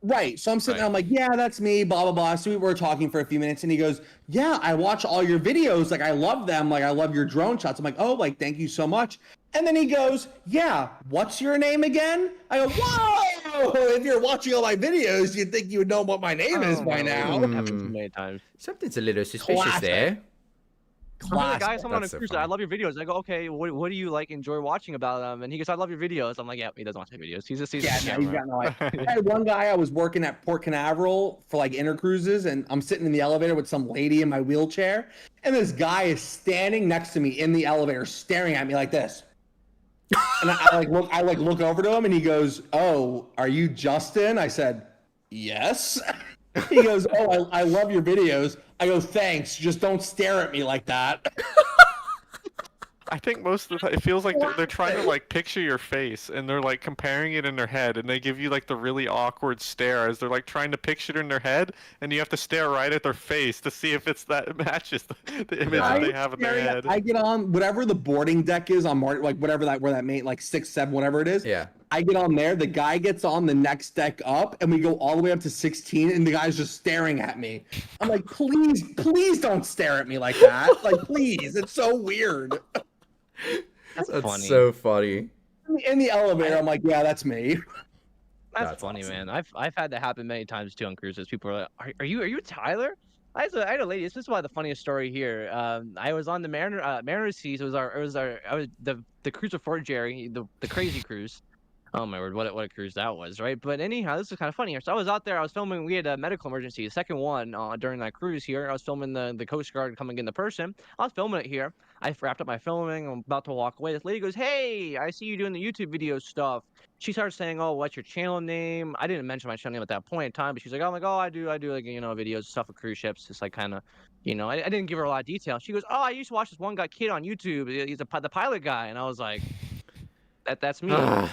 Right. So I'm sitting there, I'm like, yeah, that's me, blah, blah, blah. So we were talking for a few minutes, and he goes, yeah, I watch all your videos. Like, I love them. Like, I love your drone shots. I'm like, oh, like, thank you so much. And then he goes, yeah, what's your name again? I go, whoa, if you're watching all my videos, you'd think you would know what my name is by now. Happens many times. Something's a little suspicious there. Some of the guys I'm on a cruise, I love your videos. I go, okay, what do you like enjoy watching about them? And he goes, I love your videos. I'm like, yeah, he doesn't watch my videos. He's just he's he's got no idea. I had one guy, I was working at Port Canaveral for like intercruises, and I'm sitting in the elevator with some lady in my wheelchair, and this guy is standing next to me in the elevator, staring at me like this. And I look over to him, and he goes, "Oh, are you Justin?" I said, "Yes." He goes, "Oh, I love your videos." I go, "Thanks. Just don't stare at me like that." I think most of the time it feels like they're trying to like picture your face, and they're like comparing it in their head, and they give you like the really awkward stare as they're like trying to picture it in their head, and you have to stare right at their face to see if it's that matches the image that they have in their head. I get on whatever the boarding deck is on like whatever where that main like 6, 7, whatever it is. Yeah. I get on there. The guy gets on the next deck up, and we go all the way up to 16, and the guy's just staring at me. I'm like, please don't stare at me like that. Like, please, it's so weird. That's funny. So funny. In the elevator, I'm like, yeah, that's me. That's funny, awesome. Man. I've had that happen many times too on cruises. People are like, "Are you Tyler?" I had a lady. This is why the funniest story here. I was on the Mariner Seas. It was the cruise before Jerry, the crazy cruise. Oh my word, what a cruise that was, right? But anyhow, this is kind of funny here. So I was out there, I was filming, we had a medical emergency, the second one during that cruise here. I was filming the Coast Guard coming in the person. I was filming it here. I wrapped up my filming, I'm about to walk away. This lady goes, "Hey, I see you doing the YouTube video stuff." She started saying, "Oh, what's your channel name?" I didn't mention my channel name at that point in time, but she's like, "Oh, I do like, videos, stuff with cruise ships." Just like kind of, I didn't give her a lot of detail. She goes, "Oh, I used to watch this one kid on YouTube. He's the pilot guy." And I was like, that's me.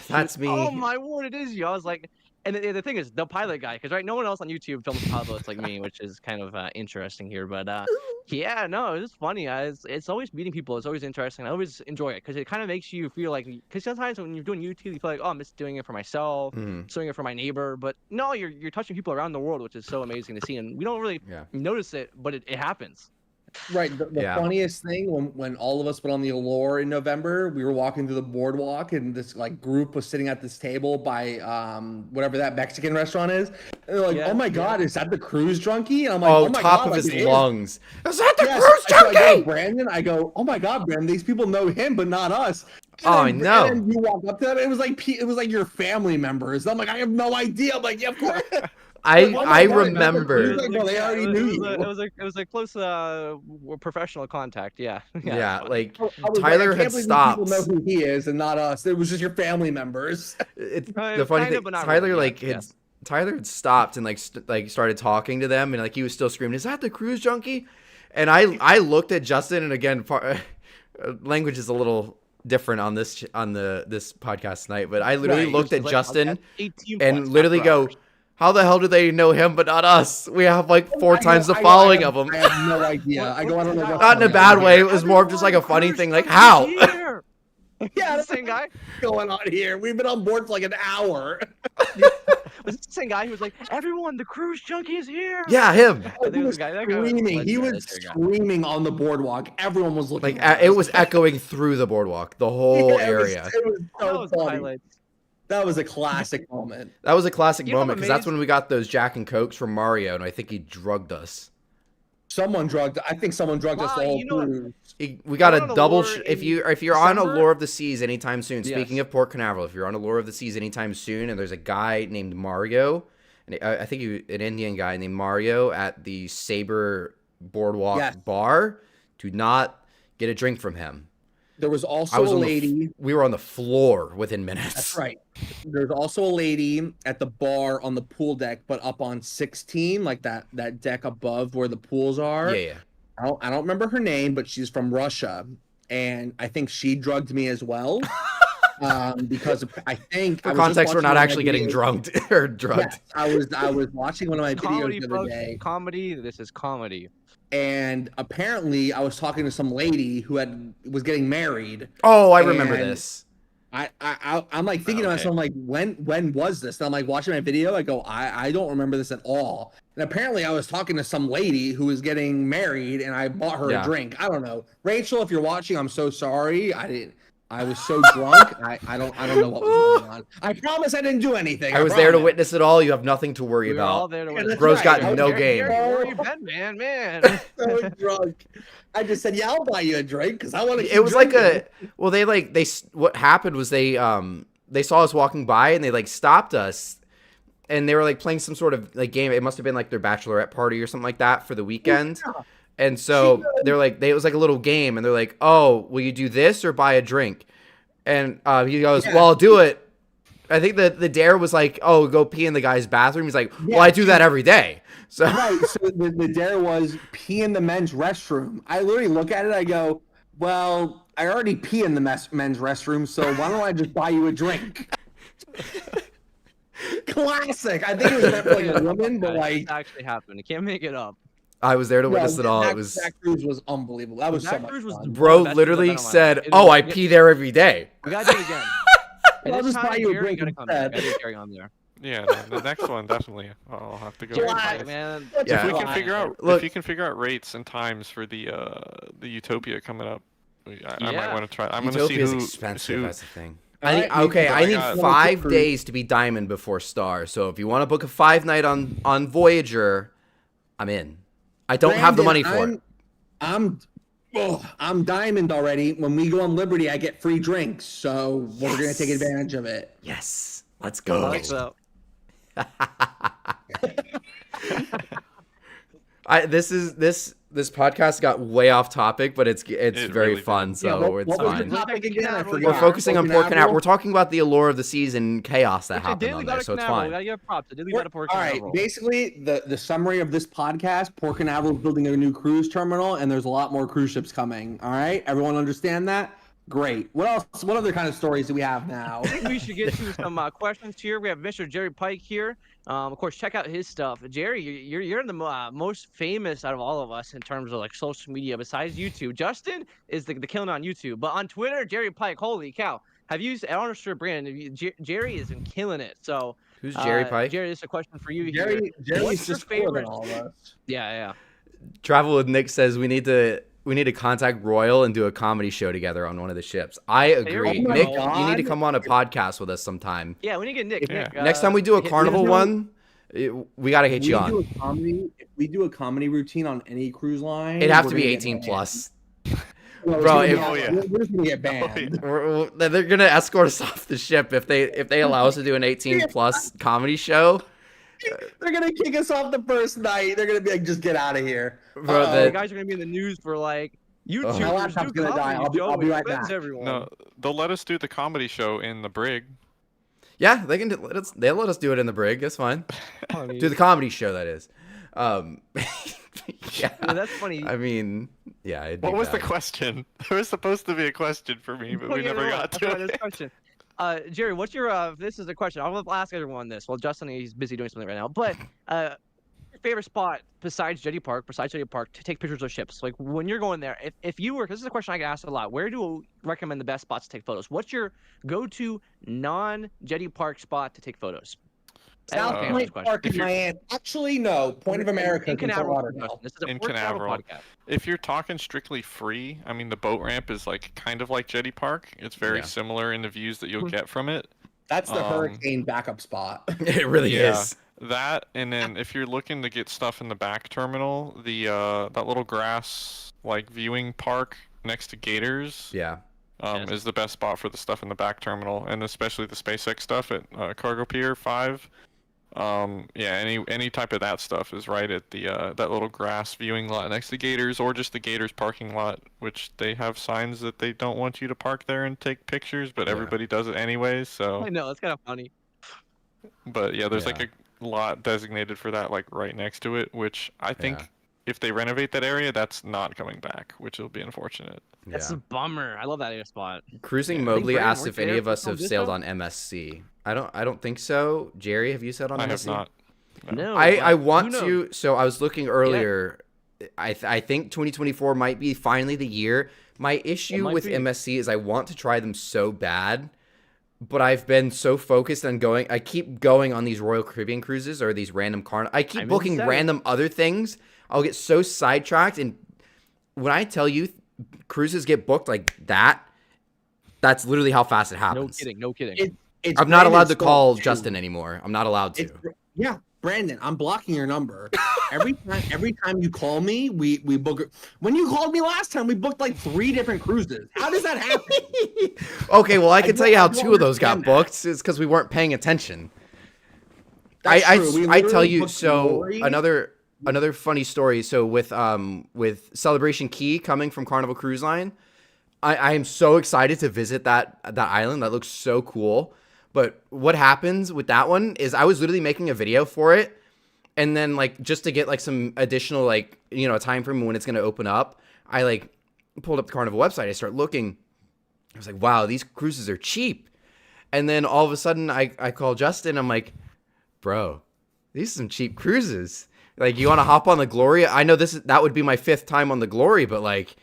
That's me. Oh my word, it is you. I was like, and the thing is, the pilot guy, because no one else on YouTube films pilots like me, which is kind of interesting here. But yeah, no, it's funny. It's always meeting people. It's always interesting. I always enjoy it because it kind of makes you feel like, because sometimes when you're doing YouTube, you feel like, oh, I'm just doing it for myself, doing it for my neighbor. But no, you're touching people around the world, which is so amazing to see, and we don't really notice it, but it happens. Right. The funniest thing when all of us went on the Allure in November, we were walking through the boardwalk, and this like group was sitting at this table by whatever that Mexican restaurant is. And they're like, "Oh my God, is that the cruise junkie?" And I'm like, "Oh my top God, of like, his lungs. Is that the cruise junkie?" I go, Brandon, I go, "Oh my God, Brandon, these people know him, but not us." I know. And you walk up to them, it was like your family members. I'm like, I have no idea. I'm like, yeah, of course. I remember. They already knew you. It was a close professional contact. Yeah. Like Tyler had stopped. People know who he is and not us. It was just your family members. It's the funny thing. Tyler really, Tyler had stopped and like started talking to them, and like he was still screaming, "Is that the cruise junkie?" And I looked at Justin, and again, language is a little different on this podcast tonight, but I literally looked at Justin and literally go, "How the hell do they know him but not us? We have like 4 times the following of him." I have no idea. I don't know. Not in a bad way. It was more of just like a funny thing. Like, how? Yeah, the same guy going on here. We've been on board for like an hour. Was it the same guy who was like, "Everyone, the cruise junkie is here"? Yeah, him. He was screaming. He was screaming on the boardwalk. Everyone was looking. Like it was echoing through the boardwalk, the whole area. It was so funny. That was a classic moment. That was a classic moment because that's when we got those Jack and Cokes from Mario, and I think he drugged us. I think someone drugged us the whole cruise. We got a double. If you're on Allure of the Seas anytime soon, speaking of Port Canaveral, if you're on Allure of the Seas anytime soon, and there's a guy named Mario, I think an Indian guy named Mario at the Sabre Boardwalk Yes. bar. Do not get a drink from him. There was also a lady. We were on the floor within minutes. That's right. There's also a lady at the bar on the pool deck, but up on 16, like that deck above where the pools are. Yeah. I don't remember her name, but she's from Russia, and I think she drugged me as well. Because I think for context, we're not actually getting drugged or drugged. Yes, I was watching one of my videos the other day. Comedy. This is comedy. And apparently, I was talking to some lady who was getting married. Oh, I remember this. I'm like thinking to myself, I'm like, when was this? And I'm like watching my video. I go, I don't remember this at all. And apparently, I was talking to some lady who was getting married, and I bought her a drink. I don't know, Rachel, if you're watching, I'm so sorry. I was so drunk. I don't know what was going on. I promise I didn't do anything. I was there to witness it all. You have nothing to worry about. All there to witness. Bro's got no game. Where you been, man? So drunk. I just said, yeah, I'll buy you a drink because I want to. It was drinking. What happened was they saw us walking by and they like stopped us, and they were like playing some sort of like game. It must have been like their bachelorette party or something like that for the weekend. Yeah. And so they're like, it was like a little game, and they're like, "Oh, will you do this or buy a drink?" And he goes, "Well, I'll do it." I think the dare was like, "Oh, go pee in the guy's bathroom." He's like, "Well, I do that every day." So right. So the dare was pee in the men's restroom. I literally look at it. I go, "Well, I already pee in the men's restroom, so why don't I just buy you a drink?" Classic. I think it was meant for like a woman, but like it actually happened. You can't make it up. I was there to witness it all. Zach Cruz was unbelievable. That was so much fun. Bro literally said, "Oh, I pee there every day." We gotta do it again. I'll just buy you a drink instead. Carry on there. Yeah, the next one definitely. I'll have to go. Man. Yeah. If we can figure out, if you can figure out rates and times for the Utopia coming up, I might want to try. I'm gonna see who. Expensive. That's the thing. I need 5 days to be diamond before star. So if you want to book a 5-night on Voyager, I'm in. I don't have the money for it. I'm diamond already. When we go on Liberty, I get free drinks, so we're gonna take advantage of it. Yes, let's go. This podcast got way off topic, but it's very really fun, so it's fine. We're focusing on Port Canaveral. We're talking about the allure of the season chaos that happened on there, so it's fine. We gotta give props. All right, basically the summary of this podcast: Port Canaveral is building a new cruise terminal, and there's a lot more cruise ships coming. All right, everyone understand that? Great. What else? What other kind of stories do we have now? I think we should get to some questions here. We have Mr. Jerry Pike here. Of course, check out his stuff. Jerry, you're the most famous out of all of us in terms of like social media besides YouTube. Justin is the killing on YouTube, but on Twitter, Jerry Pike, holy cow! Have you? I don't know, sure, Brandon. Jerry has been killing it. So who's Jerry Pike? Jerry, this is a question for you. Jerry's just favorite than all of us. Yeah. Travel with Nick says we need to contact Royal and do a comedy show together on one of the ships. I agree. Nick, you need to come on a podcast with us sometime. Yeah, we need to get Nick. Yeah. Next time we do a carnival one, we got to get you on. If we do a comedy routine on any cruise line, it'd have to be 18 plus. Bro, we're just gonna get banned. They're gonna escort us off the ship if they allow us to do an 18 plus comedy show. They're gonna kick us off the first night. They're gonna be like, just get out of here. Bro, the guys are gonna be in the news for like YouTubers. My laptop's gonna die. I'll be right back. No, they'll let us do the comedy show in the brig. Yeah, they can. They'll let us do it in the brig. That's fine. Do the comedy show, that is. Yeah, that's funny. I mean, yeah. What was the question? There was supposed to be a question for me, but we never got to it. Question. Jerry, what's your this is a question. I'll ask everyone this. Well, Justin, he's busy doing something right now. But your favorite spot besides Jetty Park to take pictures of ships? Like when you're going there, if you were, this is a question I get asked a lot. Where do you recommend the best spots to take photos? What's your go-to non-Jetty Park spot to take photos? South Point Park in Miami. Actually, no. Point of America in Canaveral. This is a in Port Canaveral. Podcast. If you're talking strictly free, I mean, the boat ramp is like kind of like Jetty Park. It's very similar in the views that you'll get from it. That's the hurricane backup spot. It really is. That, and then if you're looking to get stuff in the back terminal, the that little grass like viewing park next to Gators. Yeah. Is the best spot for the stuff in the back terminal, and especially the SpaceX stuff at Cargo Pier 5. Yeah, any type of that stuff is right at the that little grass viewing lot next to Gators, or just the Gators parking lot, which they have signs that they don't want you to park there and take pictures, but everybody does it anyways. So I know, it's kind of funny. But yeah, there's like a lot designated for that, like right next to it, which I think if they renovate that area, that's not coming back, which will be unfortunate. That's a bummer. I love that air spot. Cruising Mobley asked if any of us have sailed on MSC. I don't think so. Jerry, have you sailed on MSC? I have not. No. I want to. So I was looking earlier. Yeah. I think 2024 might be finally the year. My issue with MSC is I want to try them so bad, but I've been so focused on going. I keep going on these Royal Caribbean cruises or these random I keep booking random other things. I'll get so sidetracked, and when I tell you cruises get booked like that, that's literally how fast it happens. No kidding. I'm not allowed to call Justin anymore. I'm not allowed to. Yeah, Brandon, I'm blocking your number. Every time you call me, we book. When you called me last time, we booked like 3 different cruises. How does that happen? Okay, well, I can tell you how 2 of those got booked. It's because we weren't paying attention. I tell you, so another funny story. So with Celebration Key coming from Carnival Cruise Line, I am so excited to visit that island. That looks so cool. But what happens with that one is I was literally making a video for it, and then like just to get like some additional like time frame when it's gonna open up, I like pulled up the Carnival website. I start looking. I was like, wow, these cruises are cheap. And then all of a sudden I call Justin. I'm like, bro, these are some cheap cruises. Like, you want to hop on the Glory? I know that would be my 5th time on the Glory, but like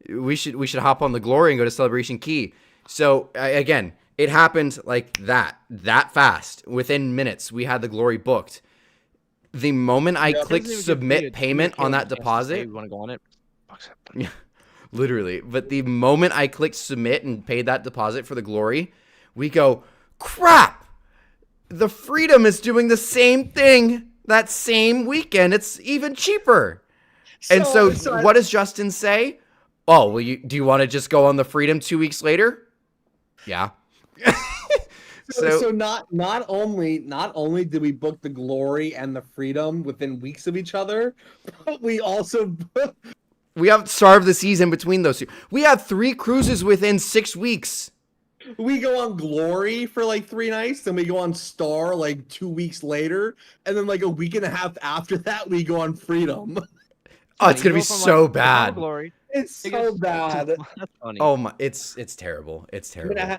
we should hop on the Glory and go to Celebration Key. So again, it happened like that fast. Within minutes, we had the Glory booked. The moment I clicked submit payment on that deposit, you want to go on it? Yeah, literally. But the moment I clicked submit and paid that deposit for the Glory, we go, crap! The Freedom is doing the same thing that same weekend. It's even cheaper. And so what does Justin say? Oh, well, do you want to just go on the Freedom 2 weeks later? Yeah. So not only did we book the Glory and the Freedom within weeks of each other, but we also we have starved the seas in between those 2. We have 3 cruises within 6 weeks. We go on Glory for like 3 nights, then we go on Star like 2 weeks later, and then like a week and a half after that we go on Freedom. Oh, it's gonna be so bad. Glory. It's so bad. That's funny. Oh my, it's terrible. It's terrible. I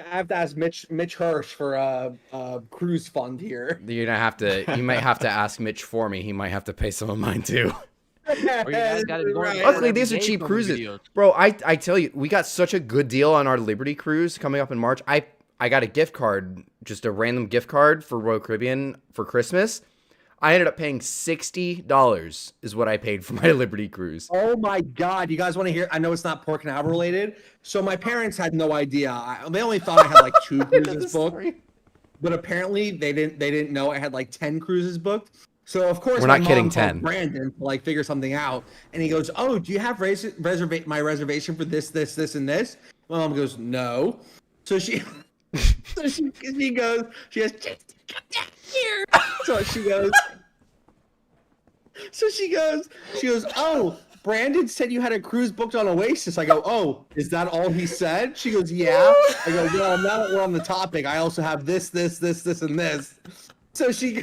have to ask Mitch Hirsch for a cruise fund here. You might have to ask Mitch for me. He might have to pay some of mine too. Or you guys gotta be going Luckily, these are cheap cruises, bro. I tell you, we got such a good deal on our Liberty cruise coming up in March. I got a gift card, just a random gift card for Royal Caribbean for Christmas. I ended up paying $60 is what I paid for my Liberty cruise. Oh my God. You guys want to hear? I know it's not Port Canaveral related. So my parents had no idea. They only thought I had like 2 cruises booked. But apparently they didn't know I had like 10 cruises booked. So of course we're not kidding. 10. Brandon to like figure something out, and he goes, "Oh, do you have my reservation for this, and this?" My mom goes, "No." So she goes, just come down here. So she goes, "Oh, Brandon said you had a cruise booked on Oasis." I go, "Oh, is that all he said?" She goes, "Yeah." I go, "Well, now that we're on the topic, I also have this, and this." So she's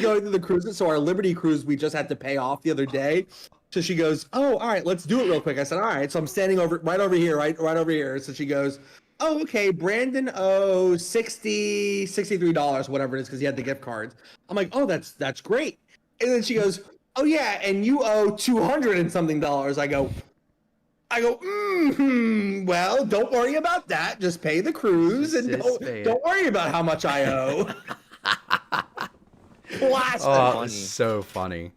going through the cruises. So our Liberty cruise, we just had to pay off the other day. So she goes, "Oh, all right, let's do it real quick." I said, "All right." So I'm standing right over here. So she goes, "Oh, okay. Brandon owes $63, whatever it is, because he had the gift cards." I'm like, "Oh, that's great." And then she goes, "Oh yeah, and you owe $200 and something." I go, well, don't worry about that. Just pay the cruise and don't worry about how much I owe. Oh, it's so funny.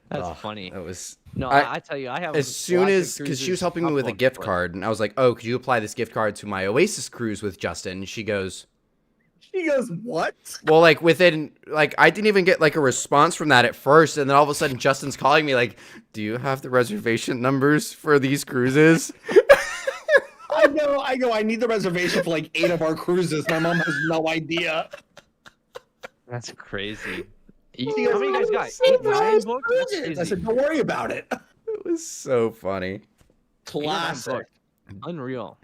That's funny. That was I tell you, I have as soon as because she was helping me with a gift card, and I was like, "Oh, could you apply this gift card to my Oasis cruise with Justin?" And she goes, "What?" Well, like within I didn't even get like a response from that at first, and then all of a sudden Justin's calling me like, "Do you have the reservation numbers for these cruises?" I go, "I need the reservation for like 8 of our cruises." My mom has no idea. That's crazy. How many guys got? So 8, 9 books? That's I crazy. said, don't worry about it. It was so funny. Classic. Unreal.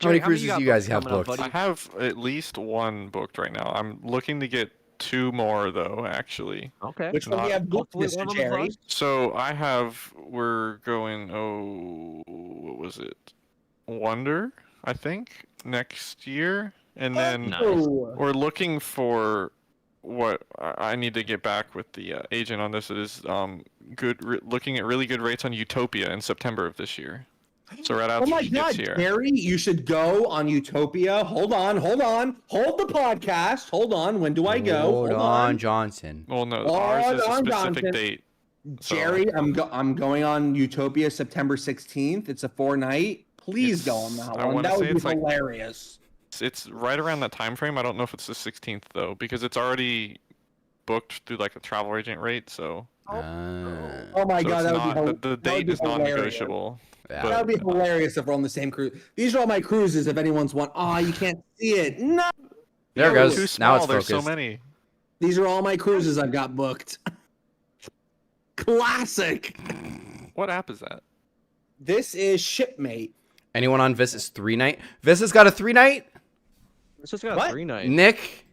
How many Jerry, cruises do you guys have coming up, booked? buddy? I have at least one booked right now. I'm looking to get 2 more though, actually. Okay. Which one do you have booked, Hopefully Mr. one of them is Jerry? us. So we're going, what was it? Wonder, I think, next year. And then Nice. we're looking for what I need to get back with the agent on this. It is looking at really good rates on Utopia in September of this year. So right after Oh my she gets God, here. Jerry, you should go on Utopia. Hold on. Hold the podcast. Hold on. When do I go? Hold on, Johnson. Well, no, Hold ours is a on, specific Jonathan. date. So- Jerry, I'm going on Utopia September 16th. It's a 4-night. Please go on that I one. wanna That say would be it's like- hilarious. It's right around that time frame. I don't know if it's the 16th though, because it's already booked through like a travel agent rate. So Oh my so God, it's that would not, be the that would date be is hilarious. non-negotiable. Yeah. but- That would be hilarious if we're on the same cruise. These are all my cruises. If anyone's one, you can't see it. No, There it Yo, goes. Too Now small. it's There's focused. so many. these are all my cruises I've got booked. Classic. What app is that? This is Shipmate. Anyone on Vista's 3-night? Vista's got a 3-night? It's just got What? 3 nights. Nick,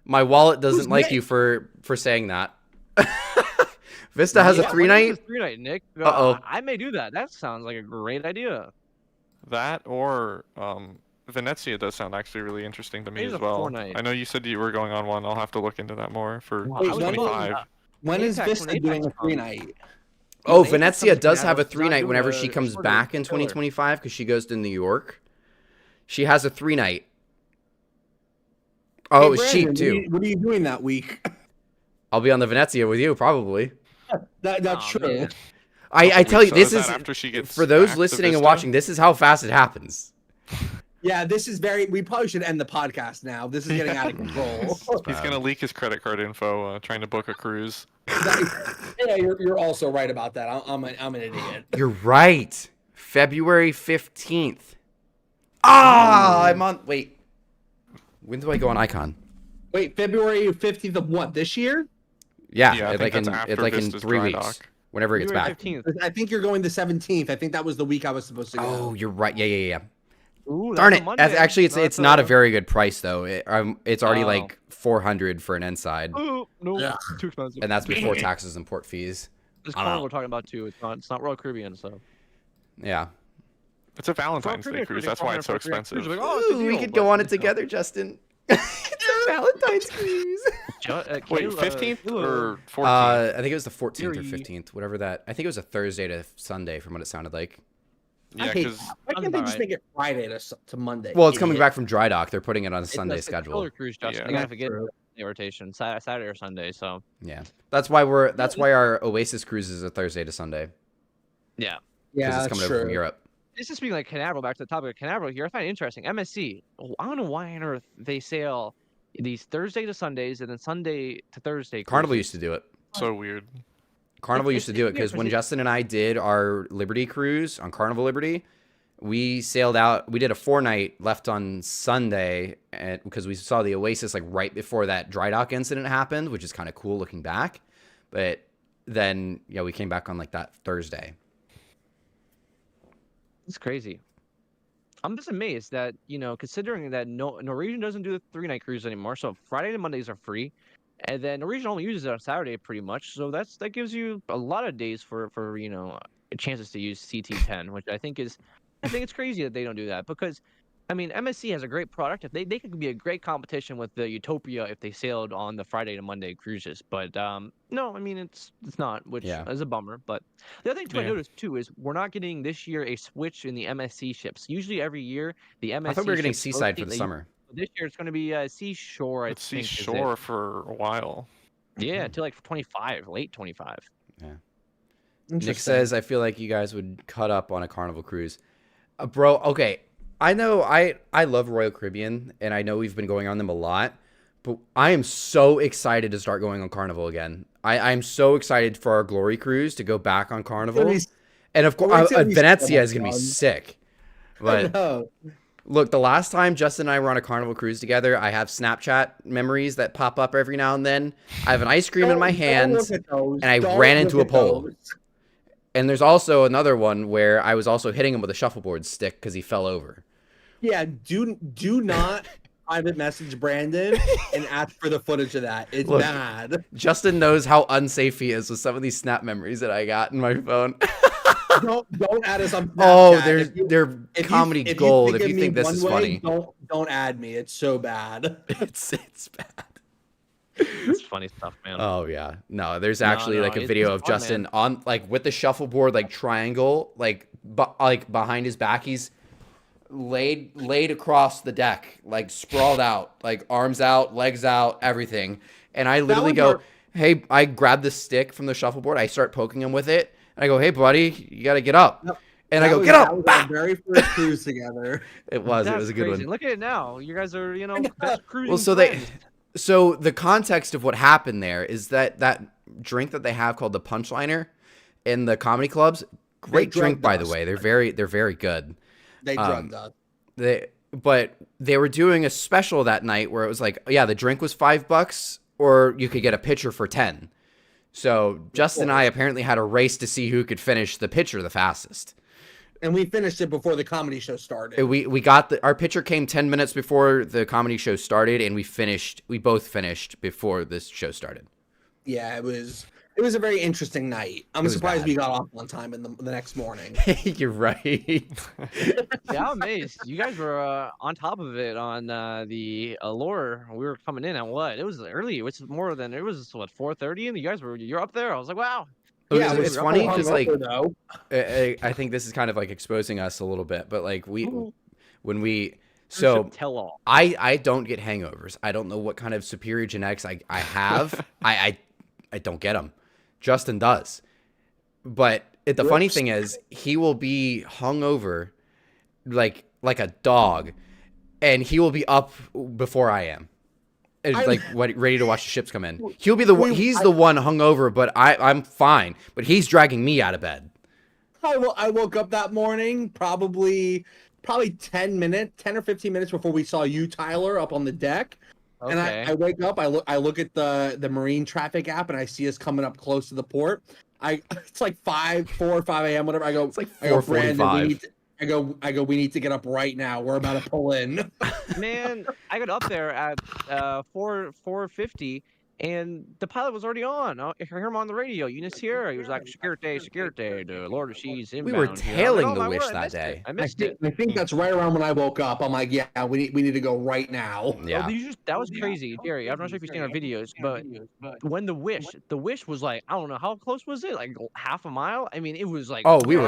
my wallet doesn't Who's like Nick? you for saying that. Vista has a Yeah, 3-night? 3-night, Nick. Uh-oh. I may do that. That sounds like a great idea. That or Venezia does sound actually really interesting to me Maybe as the well. 4-night. I know you said you were going on one. I'll have to look into that more for Wow, Wait, when 2025. When is Apex, Vista when doing a Apex comes. 3-night? Oh, Apex Venezia comes to does have a Canaveral. It's not 3-night doing whenever a she comes shorter back in filler. 2025 because she goes to New York. She has a 3-night. Oh, Hey, it was cheap Brandon, too. What are you doing that week? I'll be on the Venezia with you probably. That's Aw, true. man. I tell you, So this that is after she gets for those back to listening and Vista? watching. This is how fast it happens. Yeah, this is very. We probably should end the podcast now. This is getting out of control. He's gonna leak his credit card info, trying to book a cruise. Yeah, you're also right about that. I'm an idiot. You're right. February 15th. I'm on. Wait. When do I go on Icon? Wait, February 15th of what? This year? Yeah, Yeah, I it's think like in that's after it's like in Vista's 3 dry weeks. dock. Whenever it gets February back. 15th. I think you're going the 17th. I think that was the week I was supposed to go. Oh, you're right. Yeah. Ooh, Darn that's a it. Monday. Actually, it's That's not a very good price though. It's already Oh. like 400 for an inside, Ooh, no, Yeah. too expensive. and that's before taxes and port fees. This I don't Carnival know. we're talking about too. It's not Royal Caribbean, so. Yeah. It's a Valentine's Day Caribbean cruise. cruise, That's why it's so 400 for 3 expensive. Like, oh, it's a Ooh, we deal, could but, go on it you know. together, Justin. It's a Valentine's cruise. Wait, 15th or 14th? I think it was the 14th or Yuri. 15th, whatever that. I think it was a Thursday to Sunday, from what it sounded like. Yeah, I hate because that. Why can't they just alright. make it Friday to Monday? Well, it's coming idiot? back from dry dock. They're putting it on a Sunday It's a schedule. filler cruise, Justin. Yeah. They gotta That's forget true. the rotation, Saturday or Sunday. So Yeah, that's why our Oasis cruise is a Thursday to Sunday yeah. Yeah, because it's that's coming true. over from Europe. This is speaking like Canaveral. Back to the topic of Canaveral here. I find it interesting. MSC. I don't know why on earth they sail these Thursday to Sundays and then Sunday to Thursday. Carnival cruises. used to do it. so weird. Carnival It's- used to do it it's because when interesting. Justin and I did our Liberty cruise on Carnival Liberty, we sailed out. We did a 4-night, left on Sunday, and because we saw the Oasis like right before that dry dock incident happened, which is kind of cool looking back. But then we came back on like that Thursday. It's crazy. I'm just amazed that, considering that Norwegian doesn't do the 3-night cruise anymore, so Friday and Mondays are free, and then Norwegian only uses it on Saturday pretty much, so that gives you a lot of days for chances to use CT10, which I think it's crazy that they don't do that because, I mean, MSC has a great product. If they could be a great competition with the Utopia if they sailed on the Friday to Monday cruises, but no, I mean it's not, which Yeah. is a bummer. But the other thing too I Yeah. noticed too is we're not getting this year a switch in the MSC ships. Usually every year the MSC. I thought we were getting ships Seaside for rotate. the summer. This year it's going to be Seashore. I Let's see think, is it. shore for a while. Yeah, until like 25, late 25. Nick Interesting. says, I feel like you guys would cut up on a Carnival cruise. Bro, okay. I know I love Royal Caribbean, and I know we've been going on them a lot, but I am so excited to start going on Carnival again. I'm so excited for our Glory cruise to go back on Carnival. It's And of Well, course, it's gonna be so Venezia much is going to be fun. sick. I But know. Look, the last time Justin and I were on a Carnival cruise together, I have Snapchat memories that pop up every now and then. I have an ice cream in my hand, and I ran into a pole. And there's also another one where I was also hitting him with a shuffleboard stick because he fell over. Yeah, do not private message Brandon and ask for the footage of that. It's bad. Justin knows how unsafe he is with some of these snap memories that I got in my phone. Don't add us on Snapchat. Oh, they're comedy gold. If you think this is funny, don't add me. It's so bad. It's bad. It's funny stuff, man. Oh yeah, no. There's actually like a video of fun, Justin man. On like with the shuffleboard like triangle like behind his back. He's laid across the deck, like sprawled out, like arms out, legs out, everything. And I literally go, hey, I grab the stick from the shuffleboard. I start poking him with it. And I go, hey, buddy, you got to get up. Nope. And I go, get up. That was our very first cruise together. It was a good one. Look at it now. You guys are, best cruising. Well, so the context of what happened there is that drink that they have called the Punchliner in the comedy clubs, great drink, by the way. They're very good. They drugged us. But they were doing a special that night where it was like, yeah, the drink was $5 or you could get a pitcher for 10. So Justin and I apparently had a race to see who could finish the pitcher the fastest. And we finished it before the comedy show started. We got our pitcher came 10 minutes before the comedy show started, and we both finished before this show started. Yeah, it was a very interesting night. I'm surprised we got off on time in the next morning. You're right. Yeah, I'm amazed. You guys were on top of it on the Allure. We were coming in at what? It was early. It was 4:30, and you're up there. I was like, wow. Yeah, it's funny because like I think this is kind of like exposing us a little bit, but like tell all. I don't get hangovers. I don't know what kind of superior genetics I have. I don't get them. Justin does. But the funny thing is he will be hungover like a dog, and he will be up before I am. Ready to watch the ships come in. He'll be he's the one hungover, but I'm fine. But he's dragging me out of bed. I woke up that morning probably 10 or 15 minutes before we saw you, Tyler, up on the deck. Okay. And I wake up, I look at the marine traffic app, and I see us coming up close to the port. It's like 4 or 5 a.m. whatever. I go, it's like 4:45. I go, we need to get up right now. We're about to pull in. Man, I got up there at 4:50, and the pilot was already on. I hear him on the radio. Eunice here. He was like, security, the Lord of Seas inbound. We were tailing the Wish that day. I missed it. I think that's right around when I woke up. I'm like, yeah, we need to go right now. Yeah. That was crazy, Gary. I'm not sure if you've seen our videos, but when the Wish was like, I don't know, how close was it? Like half a mile? I mean, it was like, we were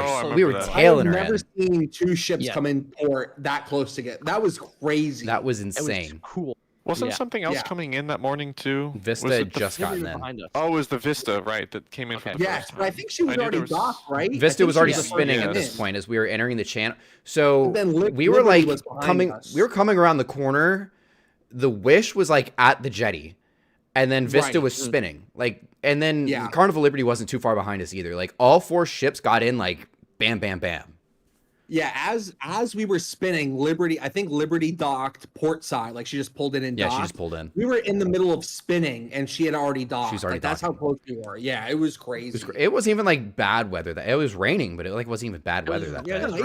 tailing her. I've never seen two ships come in port that close together. That was crazy. That was insane. It was cool. Wasn't something else coming in that morning too? Vista had just gotten in. Oh, it was the Vista, right, that came in for the first time. I think she was already docked, right? Vista was already spinning at this point as we were entering the channel. So we were like we were coming around the corner. The Wish was like at the jetty, and then Vista was spinning. And then Carnival Liberty wasn't too far behind us either. Like all 4 ships got in like bam, bam, bam. Yeah, as we were spinning, I think Liberty docked port side. Like she just pulled in and docked. Yeah, she just pulled in. We were in the middle of spinning, and she had already docked. She's already That's how close we were. Yeah, it was crazy. It wasn't even like bad weather. It was raining, but it wasn't even bad weather that day. It was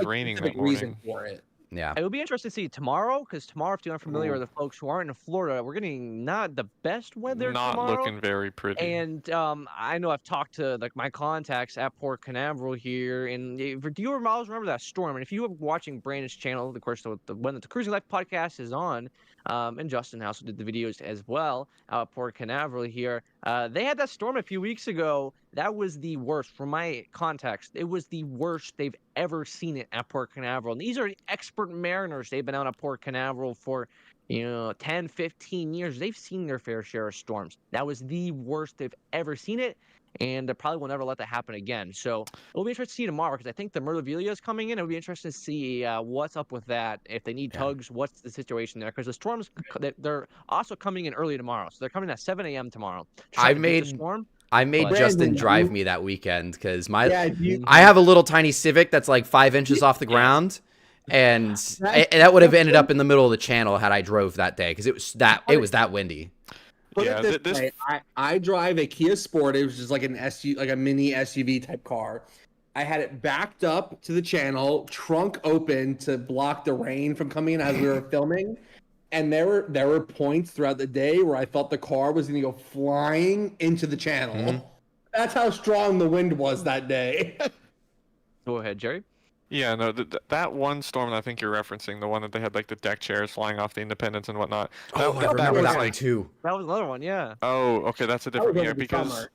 raining that morning. For it. Yeah. It would be interesting to see tomorrow, because tomorrow, if you're unfamiliar with the folks who aren't in Florida, we're getting not the best weather tomorrow. Not looking very pretty. And I know I've talked to my contacts at Port Canaveral here, and do you remember that storm? And if you were watching Brandon's channel, of course, when the Cruising Life podcast is on, and Justin also did the videos as well out at Port Canaveral here. They had that storm a few weeks ago. That was the worst, from my context. It was the worst they've ever seen it at Port Canaveral. And these are expert mariners. They've been out at Port Canaveral for 10, 15 years. They've seen their fair share of storms. That was the worst they've ever seen it. And they probably will never let that happen again. So it'll be interesting to see tomorrow, because I think the Merlivilia is coming in. It'll be interesting to see what's up with that. If they need tugs, what's the situation there? Because the storms, they're also coming in early tomorrow. So they're coming at 7 a.m. tomorrow. I made Justin drive me that weekend because I have a little tiny Civic that's like 5 inches off the ground, And that would have ended up in the middle of the channel had I drove that day because it was that windy. Put it this way, I drive a Kia Sportage, which is like an SUV, like a mini SUV type car. I had it backed up to the channel, trunk open to block the rain from coming in as we were filming. And there were points throughout the day where I thought the car was going to go flying into the channel. Mm-hmm. That's how strong the wind was that day. Go ahead, Jerry. Yeah, no, that one storm that I think you're referencing, the one that they had like the deck chairs flying off the Independence and whatnot. I remember that one too. That was another one, yeah. Oh, okay, that's a different year because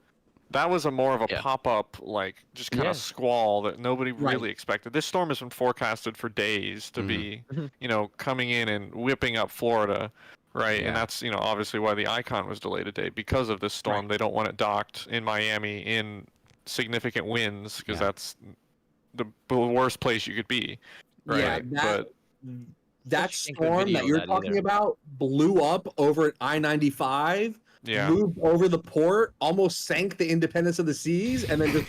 that was more of a pop-up, like just kind of squall that nobody really expected. This storm has been forecasted for days to be, coming in and whipping up Florida, right? Yeah. And that's, obviously why the Icon was delayed a day because of this storm. Right. They don't want it docked in Miami in significant winds because that's the worst place you could be, right? Yeah, that storm that you're talking about blew up over at I-95. Yeah. Moved over the port, almost sank the Independence of the Seas, and then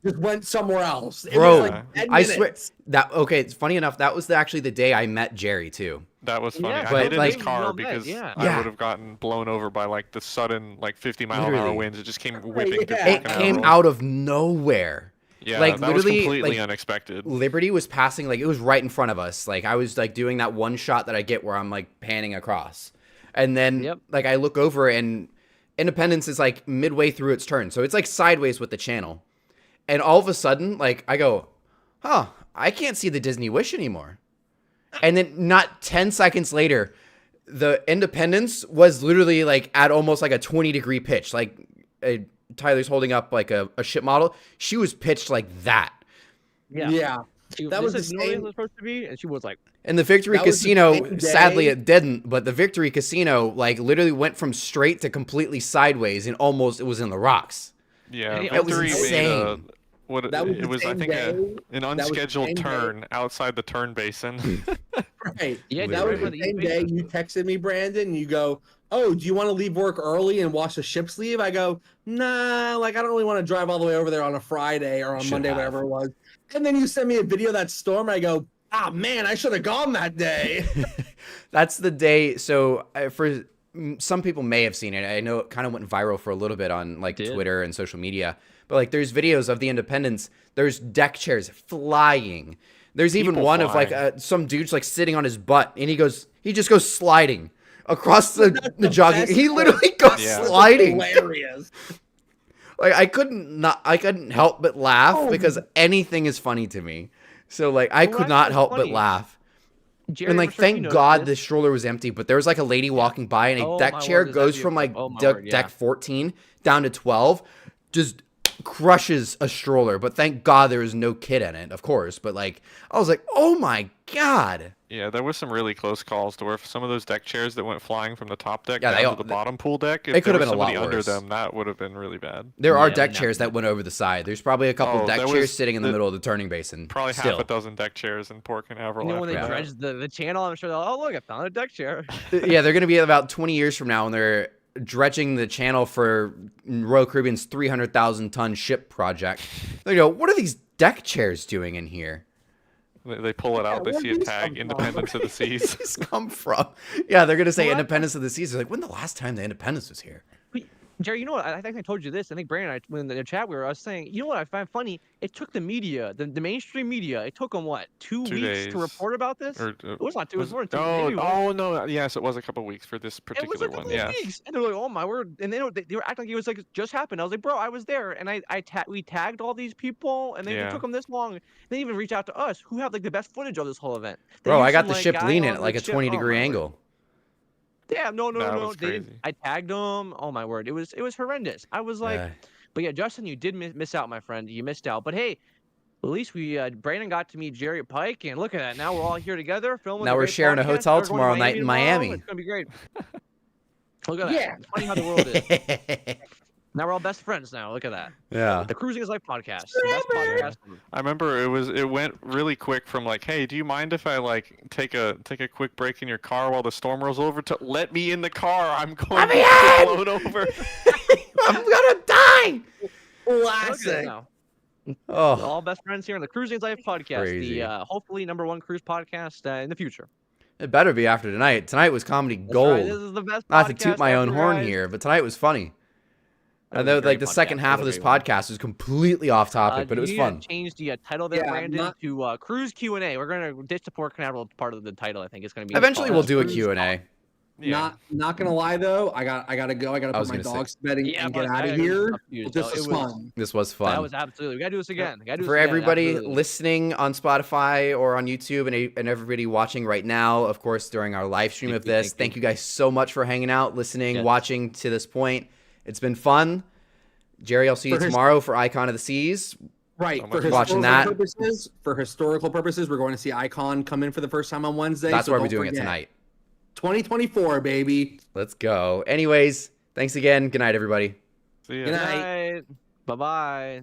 just went somewhere else. Bro, I swear it's funny enough. That was actually the day I met Jerry too. That was funny. I hit his car because I would have gotten blown over by like the sudden 50-mile-an-hour winds. It just came whipping through. It came out of nowhere. Yeah, that literally was completely unexpected. Liberty was passing, it was right in front of us. I was doing that one shot that I get where I'm panning across. And then I look over and Independence is midway through its turn. So it's sideways with the channel. And all of a sudden, I go, I can't see the Disney Wish anymore. And then not 10 seconds later, the Independence was literally at almost a 20-degree pitch. Tyler's holding up a ship model. She was pitched like that. Yeah. That was the same was supposed to be, and she was like. And the Victory Casino, sadly it didn't, but the Victory Casino literally went from straight to completely sideways, and almost it was in the rocks. Yeah, it was insane. It was I think an unscheduled turn outside the turn basin. Right. Yeah, that was the same day you texted me, Brandon. You go, "Oh, do you want to leave work early and watch the ships leave?" I go, "Nah, I don't really want to drive all the way over there on a Friday or on Monday, whatever it was." And then you send me a video of that storm. I go, "Ah, man, I should have gone that day." That's the day. So for some people may have seen it. I know it kind of went viral for a little bit on Twitter and social media. But there's videos of the Independence. There's deck chairs flying. There's even one of some dude's sitting on his butt, and he just goes sliding across the jogging. He literally goes sliding. Hilarious. I couldn't help but laugh because anything is funny to me. So I could not help but laugh. Jerry, and thank God the stroller was empty, but there was a lady walking by, and a deck chair goes from deck 14 down to 12, just crushes a stroller. But thank God there was no kid in it, of course. But I was like, oh my God. Yeah, there was some really close calls to where some of those deck chairs that went flying from the top deck down to the bottom pool deck, if there was somebody under them, that would have been really bad. There are deck chairs that went over the side. There's probably a couple deck chairs sitting in the middle of the turning basin. Probably half a dozen deck chairs in Port Canaveral. When they dredged the channel, I'm sure they're like, oh, look, I found a deck chair. Yeah, they're going to be about 20 years from now when they're dredging the channel for Royal Caribbean's 300,000-ton ship project. They go, what are these deck chairs doing in here? They pull it out. They see a tag, Independence of the Seas. Where did these come from? Yeah, they're going to say Independence of the Seas. They're like, when the last time the Independence was here? Jerry, you know what? I think I told you this. I think Brandon and I, when in the chat, I was saying, you know what I find funny? It took the media, the mainstream media, it took them, what, 2 weeks days to report about this? It was not 2 weeks. No. Yes, it was a couple weeks for this particular one. Yeah. Weeks. And they're like, oh, my word. And they were acting like it was just happened. I was like, bro, I was there. And we tagged all these people, and it took them this long. They even reached out to us, who have the best footage of this whole event. Bro, I got the ship leaning at a 20-degree angle. Yeah, no. I tagged them. Oh my word, it was horrendous. I was like, but yeah, Justin, you did miss out, my friend. You missed out. But hey, at least Brandon got to meet Jerry Pike, and look at that. Now we're all here together filming. Now we're sharing a hotel tomorrow night in Miami. It's gonna be great. Look at that. Yeah. It's funny how the world is. Now we're all best friends now. Look at that. Yeah. The Cruising is Life podcast. The best podcast. I remember it went really quick from hey, do you mind if I take a quick break in your car while the storm rolls over to let me in the car. I'm going to get blown over. I'm gonna die. Classic. All best friends here on the Cruising Life podcast, Crazy. the hopefully #1 cruise podcast in the future. It better be after tonight. Tonight was comedy That's gold. right. This is the best Not to podcast toot my own ever, horn guys. here, but tonight was funny. That I was a know, great like the second podcast. half What of a this great one. podcast was completely off topic, but it was You need to fun. change the title there, Yeah, Brandon, to Cruise Q&A. We're going to ditch the Port Canaveral part of the title. I think it's going to be. Eventually, we'll do a Cruise Q&A. Yeah. Not gonna lie though, I gotta go. I gotta I was put my gonna dogs to bed and Yeah, get but out I of gotta do here. stuff too, But so this was it was- fun. This was fun. That was absolutely. We got to do this again. Gotta do this For again, everybody absolutely. listening on Spotify or on YouTube and everybody watching right now, of course, during our live stream of this, thank you guys so much for hanging out, listening, Yes. watching to this point. It's been fun. Jerry, I'll see you tomorrow for Icon of the Seas. Right. So For much watching that. for historical purposes, we're going to see Icon come in for the first time on Wednesday. That's so why we're don't doing it forget. tonight. 2024, baby. Let's go. Anyways, thanks again. Good night, everybody. See ya. Good night. Bye bye.